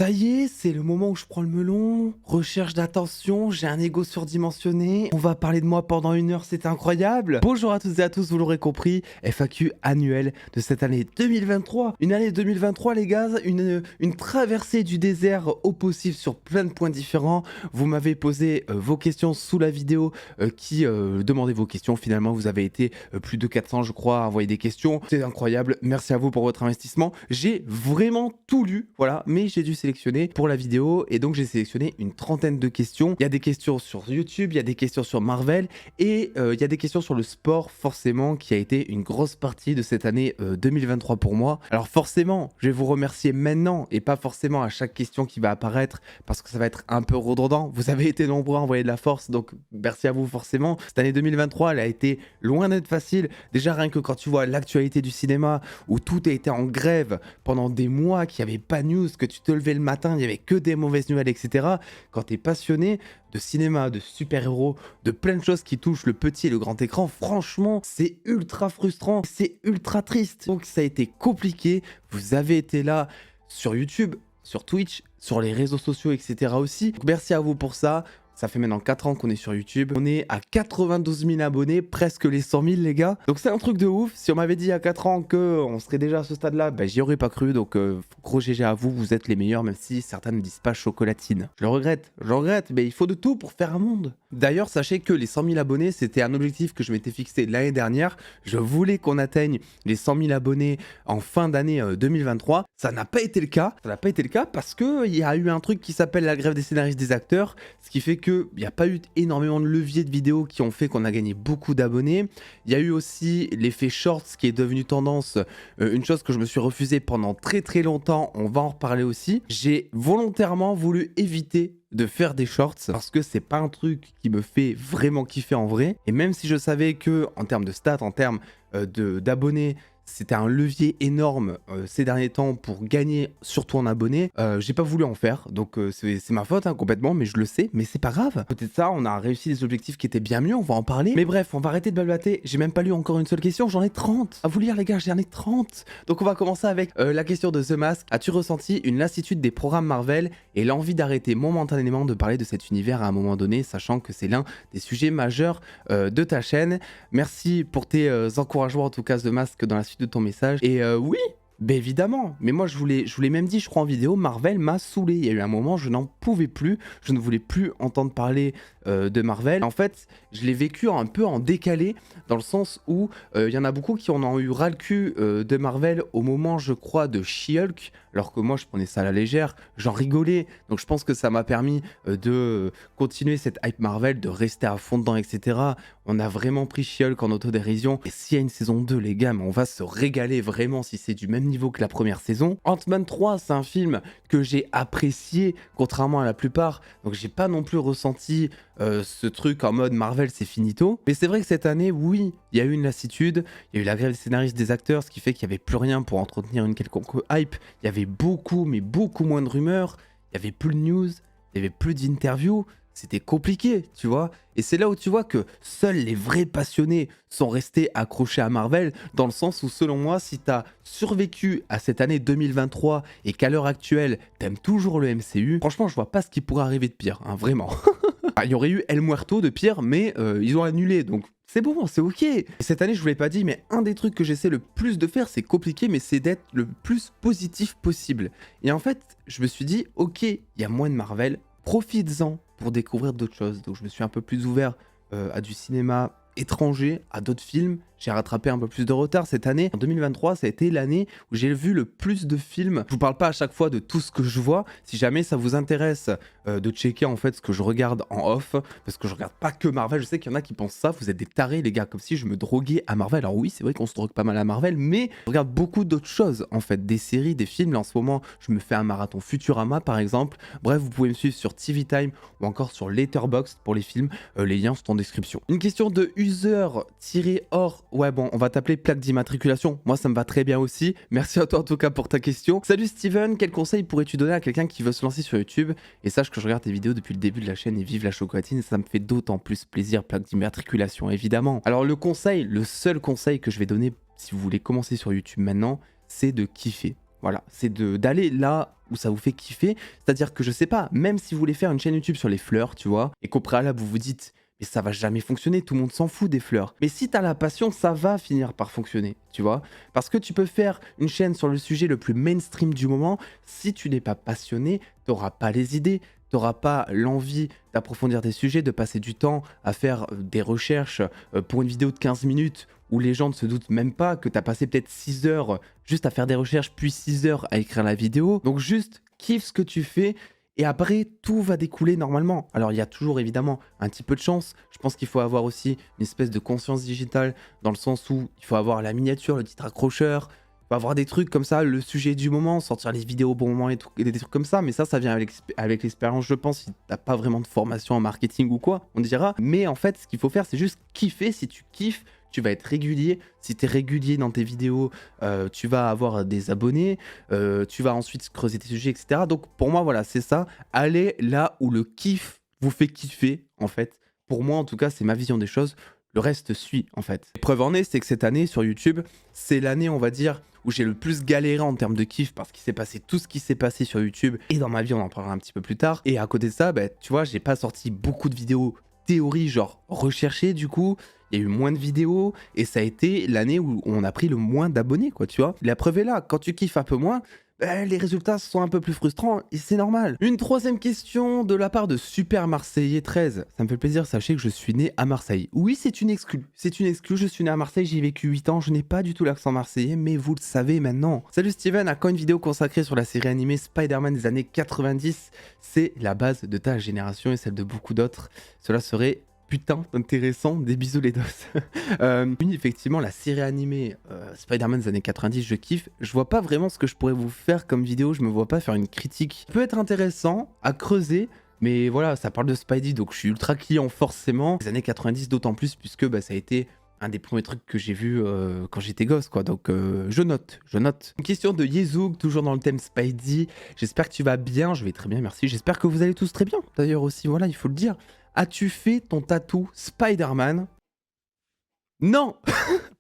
Ça y est, c'est le moment où je prends le melon. Recherche d'attention, j'ai un ego surdimensionné. On va parler de moi pendant 1 heure, c'est incroyable. Bonjour à toutes et à tous, vous l'aurez compris, FAQ annuel de cette année 2023. Une année 2023 les gars, une traversée du désert au possible sur plein de points différents. Vous m'avez posé vos questions sous la vidéo qui demandait vos questions. Finalement, vous avez été plus de 400 je crois à envoyer des questions. C'est incroyable, merci à vous pour votre investissement. J'ai vraiment tout lu, voilà, mais j'ai dû sélectionner pour la vidéo et donc j'ai sélectionné une trentaine de questions. Il y a des questions sur YouTube, il y a des questions sur Marvel et il y a des questions sur le sport forcément qui a été une grosse partie de cette année 2023 pour moi. Alors forcément, je vais vous remercier maintenant et pas forcément à chaque question qui va apparaître parce que ça va être un peu redondant. Vous avez été nombreux à envoyer de la force, donc merci à vous forcément. Cette année 2023, elle a été loin d'être facile. Déjà rien que quand tu vois l'actualité du cinéma où tout a été en grève pendant des mois, qu'il n'y avait pas de news, que tu te levais le matin, il n'y avait que des mauvaises nouvelles, etc. Quand tu es passionné de cinéma, de super-héros, de plein de choses qui touchent le petit et le grand écran, franchement, c'est ultra frustrant, c'est ultra triste. Donc ça a été compliqué, vous avez été là sur YouTube, sur Twitch, sur les réseaux sociaux, etc. aussi. Donc merci à vous pour ça. Ça fait maintenant 4 ans qu'on est sur YouTube. On est à 92 000 abonnés, presque les 100 000 les gars. Donc c'est un truc de ouf. Si on m'avait dit il y a 4 ans qu'on serait déjà à ce stade-là, ben, j'y aurais pas cru. Donc gros GG à vous, vous êtes les meilleurs, même si certains ne disent pas chocolatine. Je le regrette, mais il faut de tout pour faire un monde. D'ailleurs, sachez que les 100 000 abonnés, c'était un objectif que je m'étais fixé l'année dernière. Je voulais qu'on atteigne les 100 000 abonnés en fin d'année 2023. Ça n'a pas été le cas. Ça n'a pas été le cas parce qu'il y a eu un truc qui s'appelle la grève des scénaristes des acteurs, ce qui fait qu'il n'y a pas eu énormément de leviers de vidéos qui ont fait qu'on a gagné beaucoup d'abonnés. Il y a eu aussi l'effet shorts qui est devenu tendance, une chose que je me suis refusé pendant très longtemps, on va en reparler aussi. J'ai volontairement voulu éviter de faire des shorts parce que c'est pas un truc qui me fait vraiment kiffer en vrai. Et même si je savais que en termes de stats, en termes d'abonnés, c'était un levier énorme ces derniers temps pour gagner, surtout en abonnés. J'ai pas voulu en faire, donc c'est ma faute hein, complètement, mais je le sais, mais c'est pas grave. À côté de ça, on a réussi des objectifs qui étaient bien mieux, on va en parler. Mais bref, on va arrêter de blablater. J'ai même pas lu encore une seule question, j'en ai 30. À vous lire les gars, j'en ai 30. Donc on va commencer avec la question de The Mask. As-tu ressenti une lassitude des programmes Marvel et l'envie d'arrêter momentanément de parler de cet univers à un moment donné, sachant que c'est l'un des sujets majeurs de ta chaîne? Merci pour tes encouragements en tout cas The Mask dans la suite de ton message. Et oui, ben évidemment, mais moi je vous l'ai même dit je crois en vidéo, Marvel m'a saoulé. Il y a eu un moment je n'en pouvais plus, je ne voulais plus entendre parler de Marvel. En fait je l'ai vécu un peu en décalé dans le sens où il y en a beaucoup qui en ont eu ras le cul de Marvel au moment je crois de She-Hulk, alors que moi je prenais ça à la légère, j'en rigolais, donc je pense que ça m'a permis de continuer cette hype Marvel, de rester à fond dedans, etc. On a vraiment pris She-Hulk en autodérision, et s'il y a une saison 2 les gars, mais on va se régaler vraiment si c'est du même niveau que la première saison. Ant-Man 3 c'est un film que j'ai apprécié contrairement à la plupart, donc j'ai pas non plus ressenti ce truc en mode Marvel c'est finito. Mais c'est vrai que cette année, oui, il y a eu une lassitude, il y a eu la grève des scénaristes des acteurs, ce qui fait qu'il n'y avait plus rien pour entretenir une quelconque hype. Il y avait beaucoup, mais beaucoup moins de rumeurs, il n'y avait plus de news, il n'y avait plus d'interviews. C'était compliqué, tu vois. Et c'est là où tu vois que seuls les vrais passionnés sont restés accrochés à Marvel, dans le sens où, selon moi, si t'as survécu à cette année 2023 et qu'à l'heure actuelle, t'aimes toujours le MCU, franchement, je vois pas ce qui pourrait arriver de pire, hein, vraiment. Il y aurait eu El Muerto de pire, mais ils ont annulé, donc c'est bon, c'est ok. Et cette année, je vous l'ai pas dit, mais un des trucs que j'essaie le plus de faire, c'est compliqué, mais c'est d'être le plus positif possible. Et en fait, je me suis dit, ok, il y a moins de Marvel, profites-en pour découvrir d'autres choses. Donc je me suis un peu plus ouvert à du cinéma étranger, à d'autres films. J'ai rattrapé un peu plus de retard cette année. En 2023, ça a été l'année où j'ai vu le plus de films. Je vous parle pas à chaque fois de tout ce que je vois. Si jamais ça vous intéresse de checker en fait ce que je regarde en off, parce que je regarde pas que Marvel. Je sais qu'il y en a qui pensent ça. Vous êtes des tarés les gars, comme si je me droguais à Marvel. Alors oui, c'est vrai qu'on se drogue pas mal à Marvel, mais je regarde beaucoup d'autres choses en fait, des séries, des films. Là, en ce moment, je me fais un marathon Futurama par exemple. Bref, vous pouvez me suivre sur TV Time ou encore sur Letterboxd pour les films. Les liens sont en description. Une question de user-or. Ouais bon, on va t'appeler plaque d'immatriculation. Moi ça me va très bien aussi. Merci à toi en tout cas pour ta question. Salut Steven, quel conseil pourrais-tu donner à quelqu'un qui veut se lancer sur YouTube? Et sache que je regarde tes vidéos depuis le début de la chaîne et vive la chocolatine, et ça me fait d'autant plus plaisir, plaque d'immatriculation évidemment. Alors le conseil, le seul conseil que je vais donner si vous voulez commencer sur YouTube maintenant, c'est de kiffer. Voilà, c'est d'aller là où ça vous fait kiffer. C'est-à-dire que je sais pas, même si vous voulez faire une chaîne YouTube sur les fleurs, tu vois, et qu'au préalable vous vous dites, mais ça va jamais fonctionner, tout le monde s'en fout des fleurs. Mais si t'as la passion, ça va finir par fonctionner, tu vois. Parce que tu peux faire une chaîne sur le sujet le plus mainstream du moment, si tu n'es pas passionné, t'auras pas les idées, t'auras pas l'envie d'approfondir des sujets, de passer du temps à faire des recherches pour une vidéo de 15 minutes où les gens ne se doutent même pas que t'as passé peut-être 6 heures juste à faire des recherches, puis 6 heures à écrire la vidéo. Donc juste kiffe ce que tu fais. Et après, tout va découler normalement. Alors, il y a toujours évidemment un petit peu de chance. Je pense qu'il faut avoir aussi une espèce de conscience digitale dans le sens où il faut avoir la miniature, le titre accrocheur, il faut avoir des trucs comme ça, le sujet du moment, sortir les vidéos au bon moment et, et des trucs comme ça. Mais ça vient avec l'expérience, je pense. Si t'as pas vraiment de formation en marketing ou quoi, on dira. Mais en fait, ce qu'il faut faire, c'est juste kiffer. Si tu kiffes, tu vas être régulier. Si tu es régulier dans tes vidéos, tu vas avoir des abonnés, tu vas ensuite creuser tes sujets, etc. Donc pour moi, voilà, c'est ça. Allez là où le kiff vous fait kiffer, en fait. Pour moi, en tout cas, c'est ma vision des choses. Le reste suit, en fait. Preuve en est, c'est que cette année, sur YouTube, c'est l'année, on va dire, où j'ai le plus galéré en termes de kiff parce qu'il s'est passé tout ce qui s'est passé sur YouTube. Et dans ma vie, on en parlera un petit peu plus tard. Et à côté de ça, bah, tu vois, j'ai pas sorti beaucoup de vidéos théorie, genre recherchées, du coup. Il y a eu moins de vidéos et ça a été l'année où on a pris le moins d'abonnés, quoi, tu vois. La preuve est là, quand tu kiffes un peu moins, les résultats sont un peu plus frustrants et c'est normal. Une troisième question de la part de Super Marseillais 13. Ça me fait plaisir, sachez que je suis né à Marseille. Oui, c'est une exclue. C'est une exclue, je suis né à Marseille, j'y ai vécu 8 ans, je n'ai pas du tout l'accent marseillais, mais vous le savez maintenant. Salut Steven, à quand une vidéo consacrée sur la série animée Spider-Man des années 90? C'est la base de ta génération et celle de beaucoup d'autres. Cela serait putain intéressant, des bisous les dos. Oui, effectivement, la série animée Spider-Man des années 90, je kiffe. Je vois pas vraiment ce que je pourrais vous faire comme vidéo, je me vois pas faire une critique. Ça peut être intéressant à creuser, mais voilà, ça parle de Spidey, donc je suis ultra client forcément. Les années 90 d'autant plus, puisque bah, ça a été un des premiers trucs que j'ai vu quand j'étais gosse, quoi. Donc je note. Une question de Yezouk, toujours dans le thème Spidey. J'espère que tu vas bien, je vais très bien, merci. J'espère que vous allez tous très bien, d'ailleurs aussi, voilà, il faut le dire. As-tu fait ton tatou Spider-Man? Non,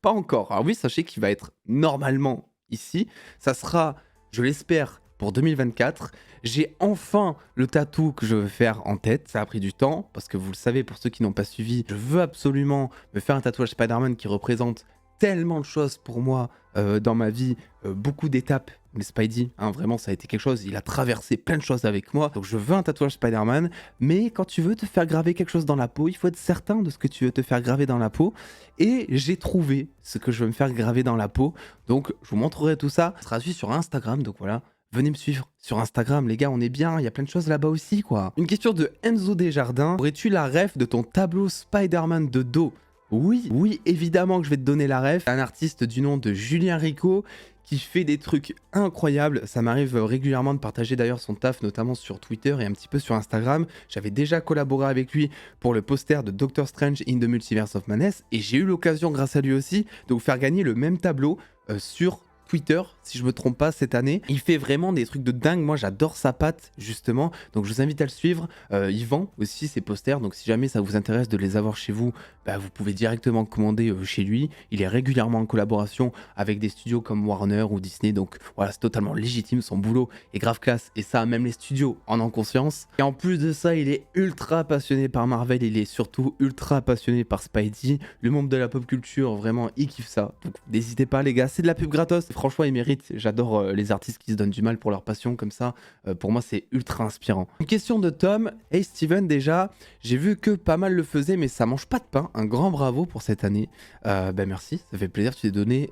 pas encore. Alors oui, sachez qu'il va être normalement ici. Ça sera, je l'espère, pour 2024. J'ai enfin le tatou que je veux faire en tête. Ça a pris du temps, parce que vous le savez, pour ceux qui n'ont pas suivi, je veux absolument me faire un tatouage Spider-Man qui représente tellement de choses pour moi dans ma vie, beaucoup d'étapes. Mais Spidey, hein, vraiment, ça a été quelque chose, il a traversé plein de choses avec moi. Donc je veux un tatouage Spider-Man, mais quand tu veux te faire graver quelque chose dans la peau, il faut être certain de ce que tu veux te faire graver dans la peau. Et j'ai trouvé ce que je veux me faire graver dans la peau. Donc je vous montrerai tout ça. Ça sera suivi sur Instagram, donc voilà. Venez me suivre sur Instagram, les gars, on est bien, il y a plein de choses là-bas aussi, quoi. Une question de Enzo Desjardins. Aurais-tu la ref de ton tableau Spider-Man de dos? Oui, évidemment que je vais te donner la ref. Un artiste du nom de Julien Rico qui fait des trucs incroyables. Ça m'arrive régulièrement de partager d'ailleurs son taf, notamment sur Twitter et un petit peu sur Instagram. J'avais déjà collaboré avec lui pour le poster de Doctor Strange in the Multiverse of Madness et j'ai eu l'occasion, grâce à lui aussi, de vous faire gagner le même tableau sur Twitter, si je me trompe pas, cette année. Il fait vraiment des trucs de dingue. Moi, j'adore sa patte, justement. Donc, je vous invite à le suivre. Il vend aussi ses posters. Donc, si jamais ça vous intéresse de les avoir chez vous, bah, vous pouvez directement commander chez lui. Il est régulièrement en collaboration avec des studios comme Warner ou Disney. Donc, voilà, c'est totalement légitime. Son boulot est grave classe. Et ça, même les studios en ont conscience. Et en plus de ça, il est ultra passionné par Marvel. Il est surtout ultra passionné par Spidey. Le monde de la pop culture, vraiment, il kiffe ça. Donc, n'hésitez pas, les gars. C'est de la pub gratos. Franchement, il mérite. J'adore les artistes qui se donnent du mal pour leur passion comme ça. Pour moi, c'est ultra inspirant. Une question de Tom. Hey Steven, déjà, j'ai vu que pas mal le faisaient, mais ça mange pas de pain. Un grand bravo pour cette année. Ben merci, ça fait plaisir. Tu t'es donné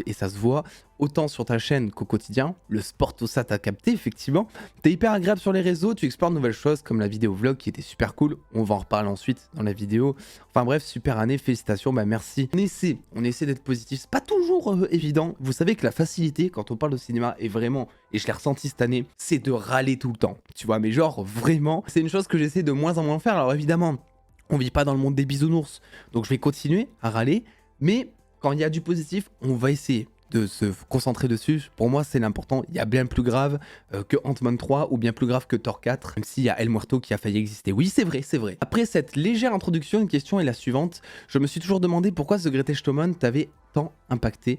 et ça se voit autant sur ta chaîne qu'au quotidien. Le sport, tout ça, t'as capté, effectivement. T'es hyper agréable sur les réseaux. Tu explores de nouvelles choses comme la vidéo vlog qui était super cool. On va en reparler ensuite dans la vidéo. Enfin bref, super année. Félicitations. Bah merci. On essaie d'être positif. C'est pas toujours évident. Vous savez que la facilité, quand on parle de cinéma, est vraiment, et je l'ai ressenti cette année, c'est de râler tout le temps. Tu vois, mais genre vraiment, c'est une chose que j'essaie de moins en moins faire. Alors évidemment, on vit pas dans le monde des bisounours. Donc je vais continuer à râler. Mais quand il y a du positif, on va essayer de se concentrer dessus. Pour moi, c'est l'important. Il y a bien plus grave que Ant-Man 3 ou bien plus grave que Thor 4, même s'il y a El Muerto qui a failli exister. Oui, c'est vrai, c'est vrai. Après cette légère introduction, une question est la suivante. Je me suis toujours demandé pourquoi The Greatest Showman t'avait tant impacté.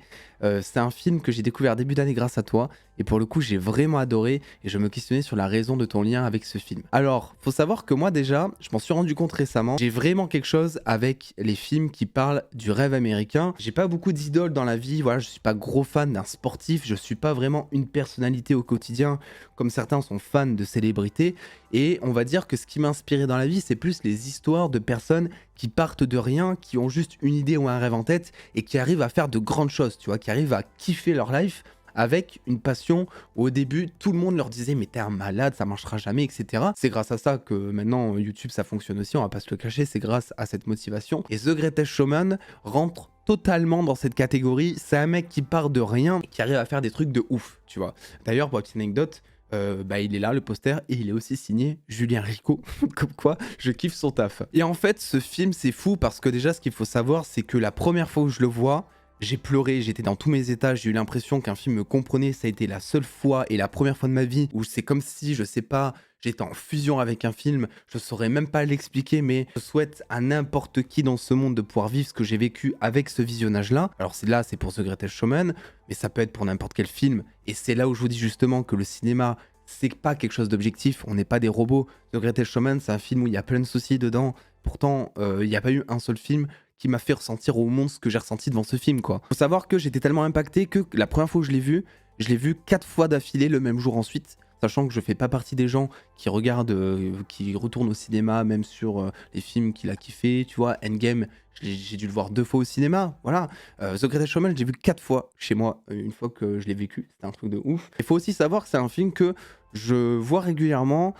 C'est un film que j'ai découvert début d'année grâce à toi. Et pour le coup, j'ai vraiment adoré et je me questionnais sur la raison de ton lien avec ce film. Alors, faut savoir que moi déjà, je m'en suis rendu compte récemment, j'ai vraiment quelque chose avec les films qui parlent du rêve américain. J'ai pas beaucoup d'idoles dans la vie, voilà, je suis pas gros fan d'un sportif, je suis pas vraiment une personnalité au quotidien comme certains sont fans de célébrités. Et on va dire que ce qui m'a inspiré dans la vie, c'est plus les histoires de personnes qui partent de rien, qui ont juste une idée ou un rêve en tête et qui arrivent à faire de grandes choses, tu vois, qui arrivent à kiffer leur life avec une passion où au début tout le monde leur disait mais t'es un malade, ça marchera jamais, etc. C'est grâce à ça que maintenant YouTube ça fonctionne aussi, on va pas se le cacher, c'est grâce à cette motivation. Et The Greatest Showman rentre totalement dans cette catégorie, c'est un mec qui part de rien et qui arrive à faire des trucs de ouf, tu vois. D'ailleurs, pour une petite anecdote, il est là le poster et il est aussi signé Julien Rico, comme quoi je kiffe son taf. Et en fait ce film c'est fou parce que déjà ce qu'il faut savoir c'est que la première fois où je le vois, j'ai pleuré, j'étais dans tous mes états, j'ai eu l'impression qu'un film me comprenait, ça a été la seule fois et la première fois de ma vie où c'est comme si, je sais pas, j'étais en fusion avec un film, je saurais même pas l'expliquer, mais je souhaite à n'importe qui dans ce monde de pouvoir vivre ce que j'ai vécu avec ce visionnage-là. Alors c'est pour The Greatest Showman, mais ça peut être pour n'importe quel film, et c'est là où je vous dis justement que le cinéma, c'est pas quelque chose d'objectif, on n'est pas des robots. The Greatest Showman, c'est un film où il y a plein de soucis dedans, pourtant il n'y a pas eu un seul film qui m'a fait ressentir au monde ce que j'ai ressenti devant ce film, quoi. Faut savoir que j'étais tellement impacté que la première fois où je l'ai vu 4 fois d'affilée le même jour ensuite, sachant que je fais pas partie des gens qui regardent, qui retournent au cinéma, même sur les films qu'il a kiffé, tu vois, Endgame, j'ai dû le voir 2 fois au cinéma, voilà. The Greatest Showman, j'ai vu 4 fois chez moi, une fois que je l'ai vécu, c'était un truc de ouf. Il faut aussi savoir que c'est un film que je vois régulièrement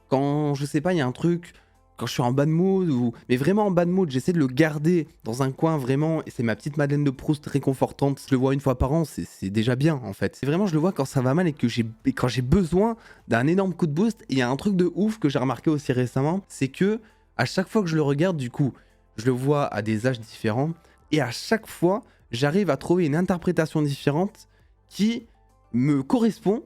quand, je sais pas, il y a un truc quand je suis en bad mood, mais vraiment en bad mood, j'essaie de le garder dans un coin vraiment, et c'est ma petite Madeleine de Proust réconfortante. Je le vois une fois par an, c'est déjà bien en fait. C'est vraiment, je le vois quand ça va mal et quand j'ai besoin d'un énorme coup de boost. Et il y a un truc de ouf que j'ai remarqué aussi récemment, c'est que à chaque fois que je le regarde, du coup, je le vois à des âges différents, et à chaque fois, j'arrive à trouver une interprétation différente qui me correspond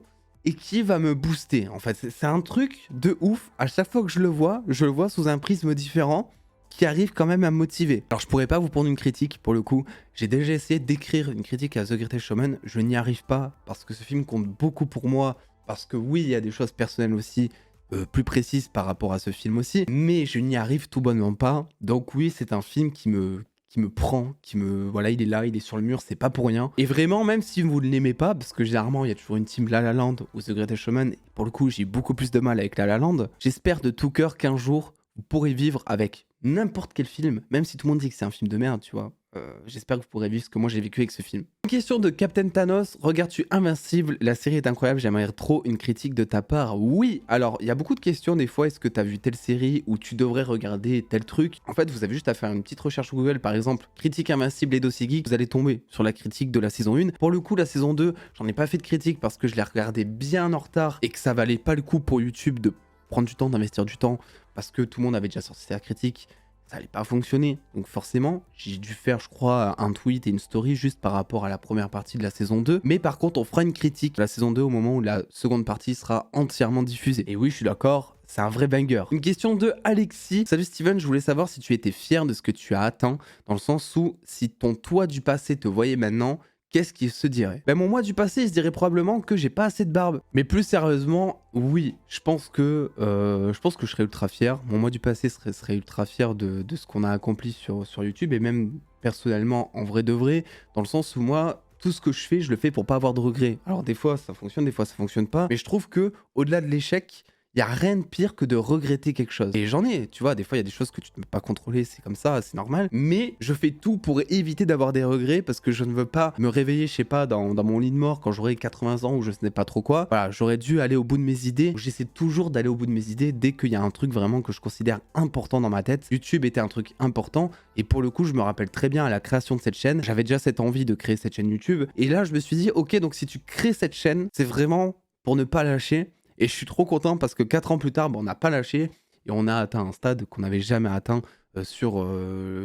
et qui va me booster. En fait, c'est un truc de ouf. À chaque fois que je le vois sous un prisme différent qui arrive quand même à me motiver. Alors, je pourrais pas vous prendre une critique pour le coup. J'ai déjà essayé d'écrire une critique à The Greatest Showman. Je n'y arrive pas parce que ce film compte beaucoup pour moi. Parce que oui, il y a des choses personnelles aussi plus précises par rapport à ce film aussi. Mais je n'y arrive tout bonnement pas. Donc oui, c'est un film qui me prend, voilà, il est là, il est sur le mur, c'est pas pour rien. Et vraiment, même si vous ne l'aimez pas, parce que généralement, il y a toujours une team La La Land ou The Greatest Showman, et pour le coup, j'ai beaucoup plus de mal avec La La Land, j'espère de tout cœur qu'un jour, vous pourrez vivre avec n'importe quel film, même si tout le monde dit que c'est un film de merde, tu vois. J'espère que vous pourrez vivre ce que moi j'ai vécu avec ce film. Une question de Captain Thanos, regardes-tu Invincible? La série est incroyable, j'aimerais trop une critique de ta part. Oui, alors il y a beaucoup de questions des fois, est-ce que tu as vu telle série ou tu devrais regarder tel truc? En fait, vous avez juste à faire une petite recherche Google, par exemple, critique Invincible et dossier geek, vous allez tomber sur la critique de la saison 1. Pour le coup, la saison 2, j'en ai pas fait de critique parce que je l'ai regardé bien en retard et que ça valait pas le coup pour YouTube de prendre du temps, d'investir du temps, parce que tout le monde avait déjà sorti sa critique. Ça allait pas fonctionner. Donc forcément, j'ai dû faire, je crois, un tweet et une story juste par rapport à la première partie de la saison 2. Mais par contre, on fera une critique de la saison 2 au moment où la seconde partie sera entièrement diffusée. Et oui, je suis d'accord, c'est un vrai banger. Une question de Alexis. Salut Steven, je voulais savoir si tu étais fier de ce que tu as atteint, dans le sens où si ton toi du passé te voyait maintenant, qu'est-ce qu'il se dirait? Ben mon moi du passé, il se dirait probablement que j'ai pas assez de barbe. Mais plus sérieusement, oui, je pense que je serais ultra fier. Mon moi du passé serait ultra fier de ce qu'on a accompli sur YouTube, et même personnellement, en vrai de vrai, dans le sens où moi, tout ce que je fais, je le fais pour pas avoir de regrets. Alors des fois ça fonctionne, des fois ça fonctionne pas, mais je trouve que au-delà de l'échec, il y a rien de pire que de regretter quelque chose. Et j'en ai, tu vois, des fois il y a des choses que tu ne peux pas contrôler, c'est comme ça, c'est normal. Mais je fais tout pour éviter d'avoir des regrets parce que je ne veux pas me réveiller, je sais pas, dans mon lit de mort quand j'aurai 80 ans ou je sais pas trop quoi. Voilà, j'aurais dû aller au bout de mes idées. J'essaie toujours d'aller au bout de mes idées dès qu'il y a un truc vraiment que je considère important dans ma tête. YouTube était un truc important et pour le coup, je me rappelle très bien à la création de cette chaîne, j'avais déjà cette envie de créer cette chaîne YouTube. Et là, je me suis dit, ok, donc si tu crées cette chaîne, c'est vraiment pour ne pas lâcher. Et je suis trop content parce que 4 ans plus tard, on n'a pas lâché et on a atteint un stade qu'on n'avait jamais atteint sur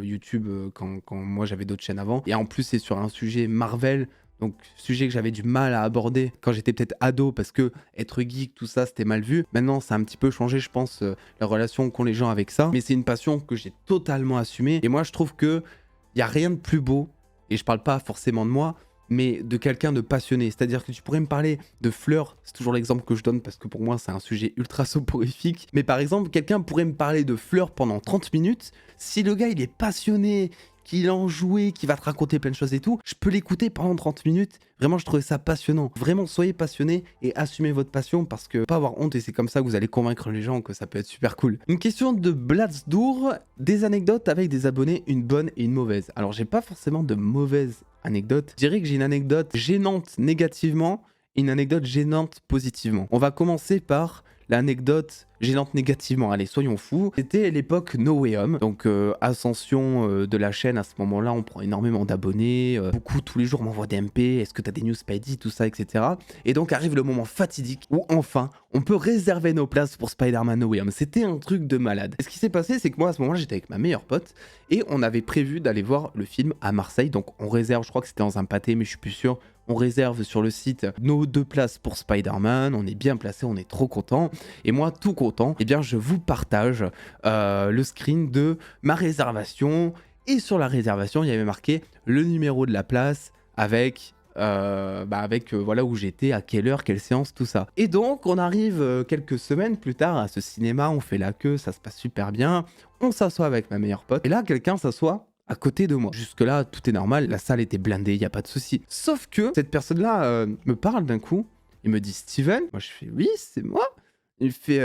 YouTube quand moi j'avais d'autres chaînes avant. Et en plus, c'est sur un sujet Marvel, donc sujet que j'avais du mal à aborder quand j'étais peut-être ado parce que être geek, tout ça, c'était mal vu. Maintenant, ça a un petit peu changé, je pense, la relation qu'ont les gens avec ça. Mais c'est une passion que j'ai totalement assumée. Et moi, je trouve qu'il n'y a rien de plus beau, et je parle pas forcément de moi, mais de quelqu'un de passionné. C'est-à-dire que tu pourrais me parler de fleurs, c'est toujours l'exemple que je donne parce que pour moi c'est un sujet ultra soporifique, mais par exemple quelqu'un pourrait me parler de fleurs pendant 30 minutes, si le gars il est passionné, qu'il a enjoué, qu'il va te raconter plein de choses et tout, je peux l'écouter pendant 30 minutes. Vraiment, je trouvais ça passionnant. Vraiment, soyez passionnés et assumez votre passion parce que pas avoir honte et c'est comme ça que vous allez convaincre les gens que ça peut être super cool. Une question de Blatzdour, des anecdotes avec des abonnés, une bonne et une mauvaise. Alors, j'ai pas forcément de mauvaises anecdotes. Je dirais que j'ai une anecdote gênante négativement et une anecdote gênante positivement. On va commencer par l'anecdote gênante négativement, allez soyons fous. C'était l'époque No Way Home, donc ascension de la chaîne à ce moment-là, on prend énormément d'abonnés, beaucoup tous les jours m'envoient des MP, est-ce que t'as des news Spidey, tout ça, etc. Et donc arrive le moment fatidique où enfin on peut réserver nos places pour Spider-Man No Way Home. C'était un truc de malade. Et ce qui s'est passé, c'est que moi à ce moment-là j'étais avec ma meilleure pote et on avait prévu d'aller voir le film à Marseille, donc on réserve, je crois que c'était dans un pâté mais je suis plus sûr. On réserve sur le site nos 2 places pour Spider-Man, on est bien placé, on est trop content. Et moi, tout content, eh bien, je vous partage le screen de ma réservation. Et sur la réservation, il y avait marqué le numéro de la place avec voilà où j'étais, à quelle heure, quelle séance, tout ça. Et donc, on arrive quelques semaines plus tard à ce cinéma, on fait la queue, ça se passe super bien. On s'assoit avec ma meilleure pote. Et là, quelqu'un s'assoit à côté de moi. Jusque-là, tout est normal, la salle était blindée, il n'y a pas de souci. Sauf que cette personne-là me parle d'un coup, il me dit Steven. Moi, je fais oui, c'est moi. Il fait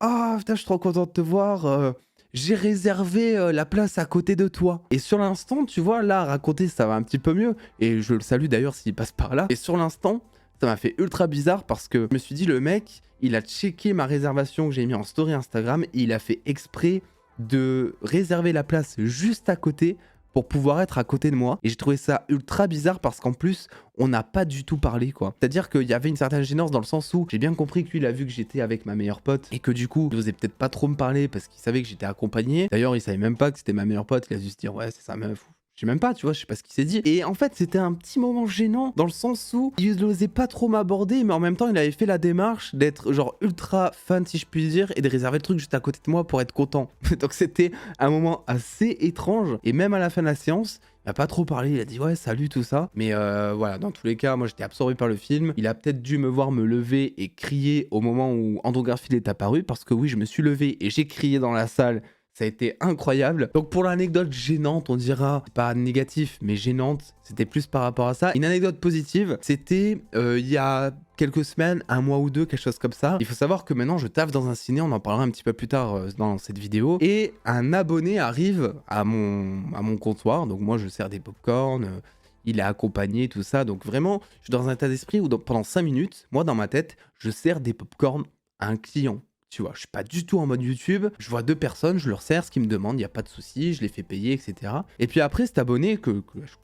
ah putain, je suis trop content de te voir. J'ai réservé la place à côté de toi. Et sur l'instant, tu vois, là, raconter, ça va un petit peu mieux. Et je le salue d'ailleurs s'il passe par là. Et sur l'instant, ça m'a fait ultra bizarre parce que je me suis dit, le mec, il a checké ma réservation que j'ai mis en story Instagram et il a fait exprès de réserver la place juste à côté pour pouvoir être à côté de moi. Et j'ai trouvé ça ultra bizarre parce qu'en plus, on n'a pas du tout parlé, quoi. C'est-à-dire qu'il y avait une certaine gênance dans le sens où j'ai bien compris que lui, il a vu que j'étais avec ma meilleure pote et que du coup, il osait peut-être pas trop me parler parce qu'il savait que j'étais accompagné. D'ailleurs, il savait même pas que c'était ma meilleure pote. Il a dû se dire, ouais, c'est sa meuf. Je sais même pas, tu vois, je sais pas ce qu'il s'est dit. Et en fait, c'était un petit moment gênant dans le sens où il n'osait pas trop m'aborder, mais en même temps, il avait fait la démarche d'être genre ultra fan, si je puis dire, et de réserver le truc juste à côté de moi pour être content. Donc c'était un moment assez étrange. Et même à la fin de la séance, il a pas trop parlé, il a dit ouais, salut, tout ça. Mais voilà, dans tous les cas, moi j'étais absorbé par le film. Il a peut-être dû me voir me lever et crier au moment où Andrew Garfield est apparu, parce que oui, je me suis levé et j'ai crié dans la salle. Ça a été incroyable. Donc pour l'anecdote gênante, on dira, pas négatif, mais gênante, c'était plus par rapport à ça. Une anecdote positive, c'était il y a quelques semaines, un mois ou deux, quelque chose comme ça. Il faut savoir que maintenant, je taffe dans un ciné, on en parlera un petit peu plus tard dans cette vidéo. Et un abonné arrive à mon comptoir, donc moi je sers des pop-corn, il est accompagné, tout ça. Donc vraiment, je suis dans un état d'esprit où pendant 5 minutes, moi dans ma tête, je sers des pop-corn à un client. Tu vois, je suis pas du tout en mode YouTube. Je vois 2 personnes, je leur sers ce qu'ils me demandent, il n'y a pas de souci, je les fais payer, etc. Et puis après, cet abonné, que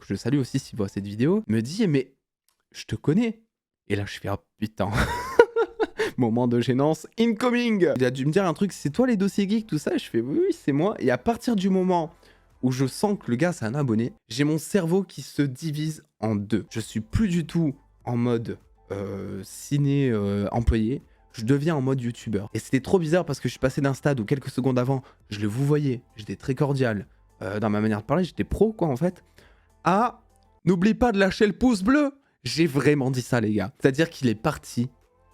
je salue aussi s'il voit cette vidéo, me dit, mais je te connais. Et là, je fais, ah putain. Moment de gênance incoming. Il a dû me dire un truc, c'est toi les dossiers geeks, tout ça. Et je fais, oui, c'est moi. Et à partir du moment où je sens que le gars, c'est un abonné, j'ai mon cerveau qui se divise en 2. Je suis plus du tout en mode ciné employé. Je deviens en mode youtubeur. Et c'était trop bizarre parce que je suis passé d'un stade où quelques secondes avant, je le vous voyais, j'étais très cordial dans ma manière de parler, j'étais pro quoi en fait, à n'oublie pas de lâcher le pouce bleu. J'ai vraiment dit ça les gars. C'est-à-dire qu'il est parti,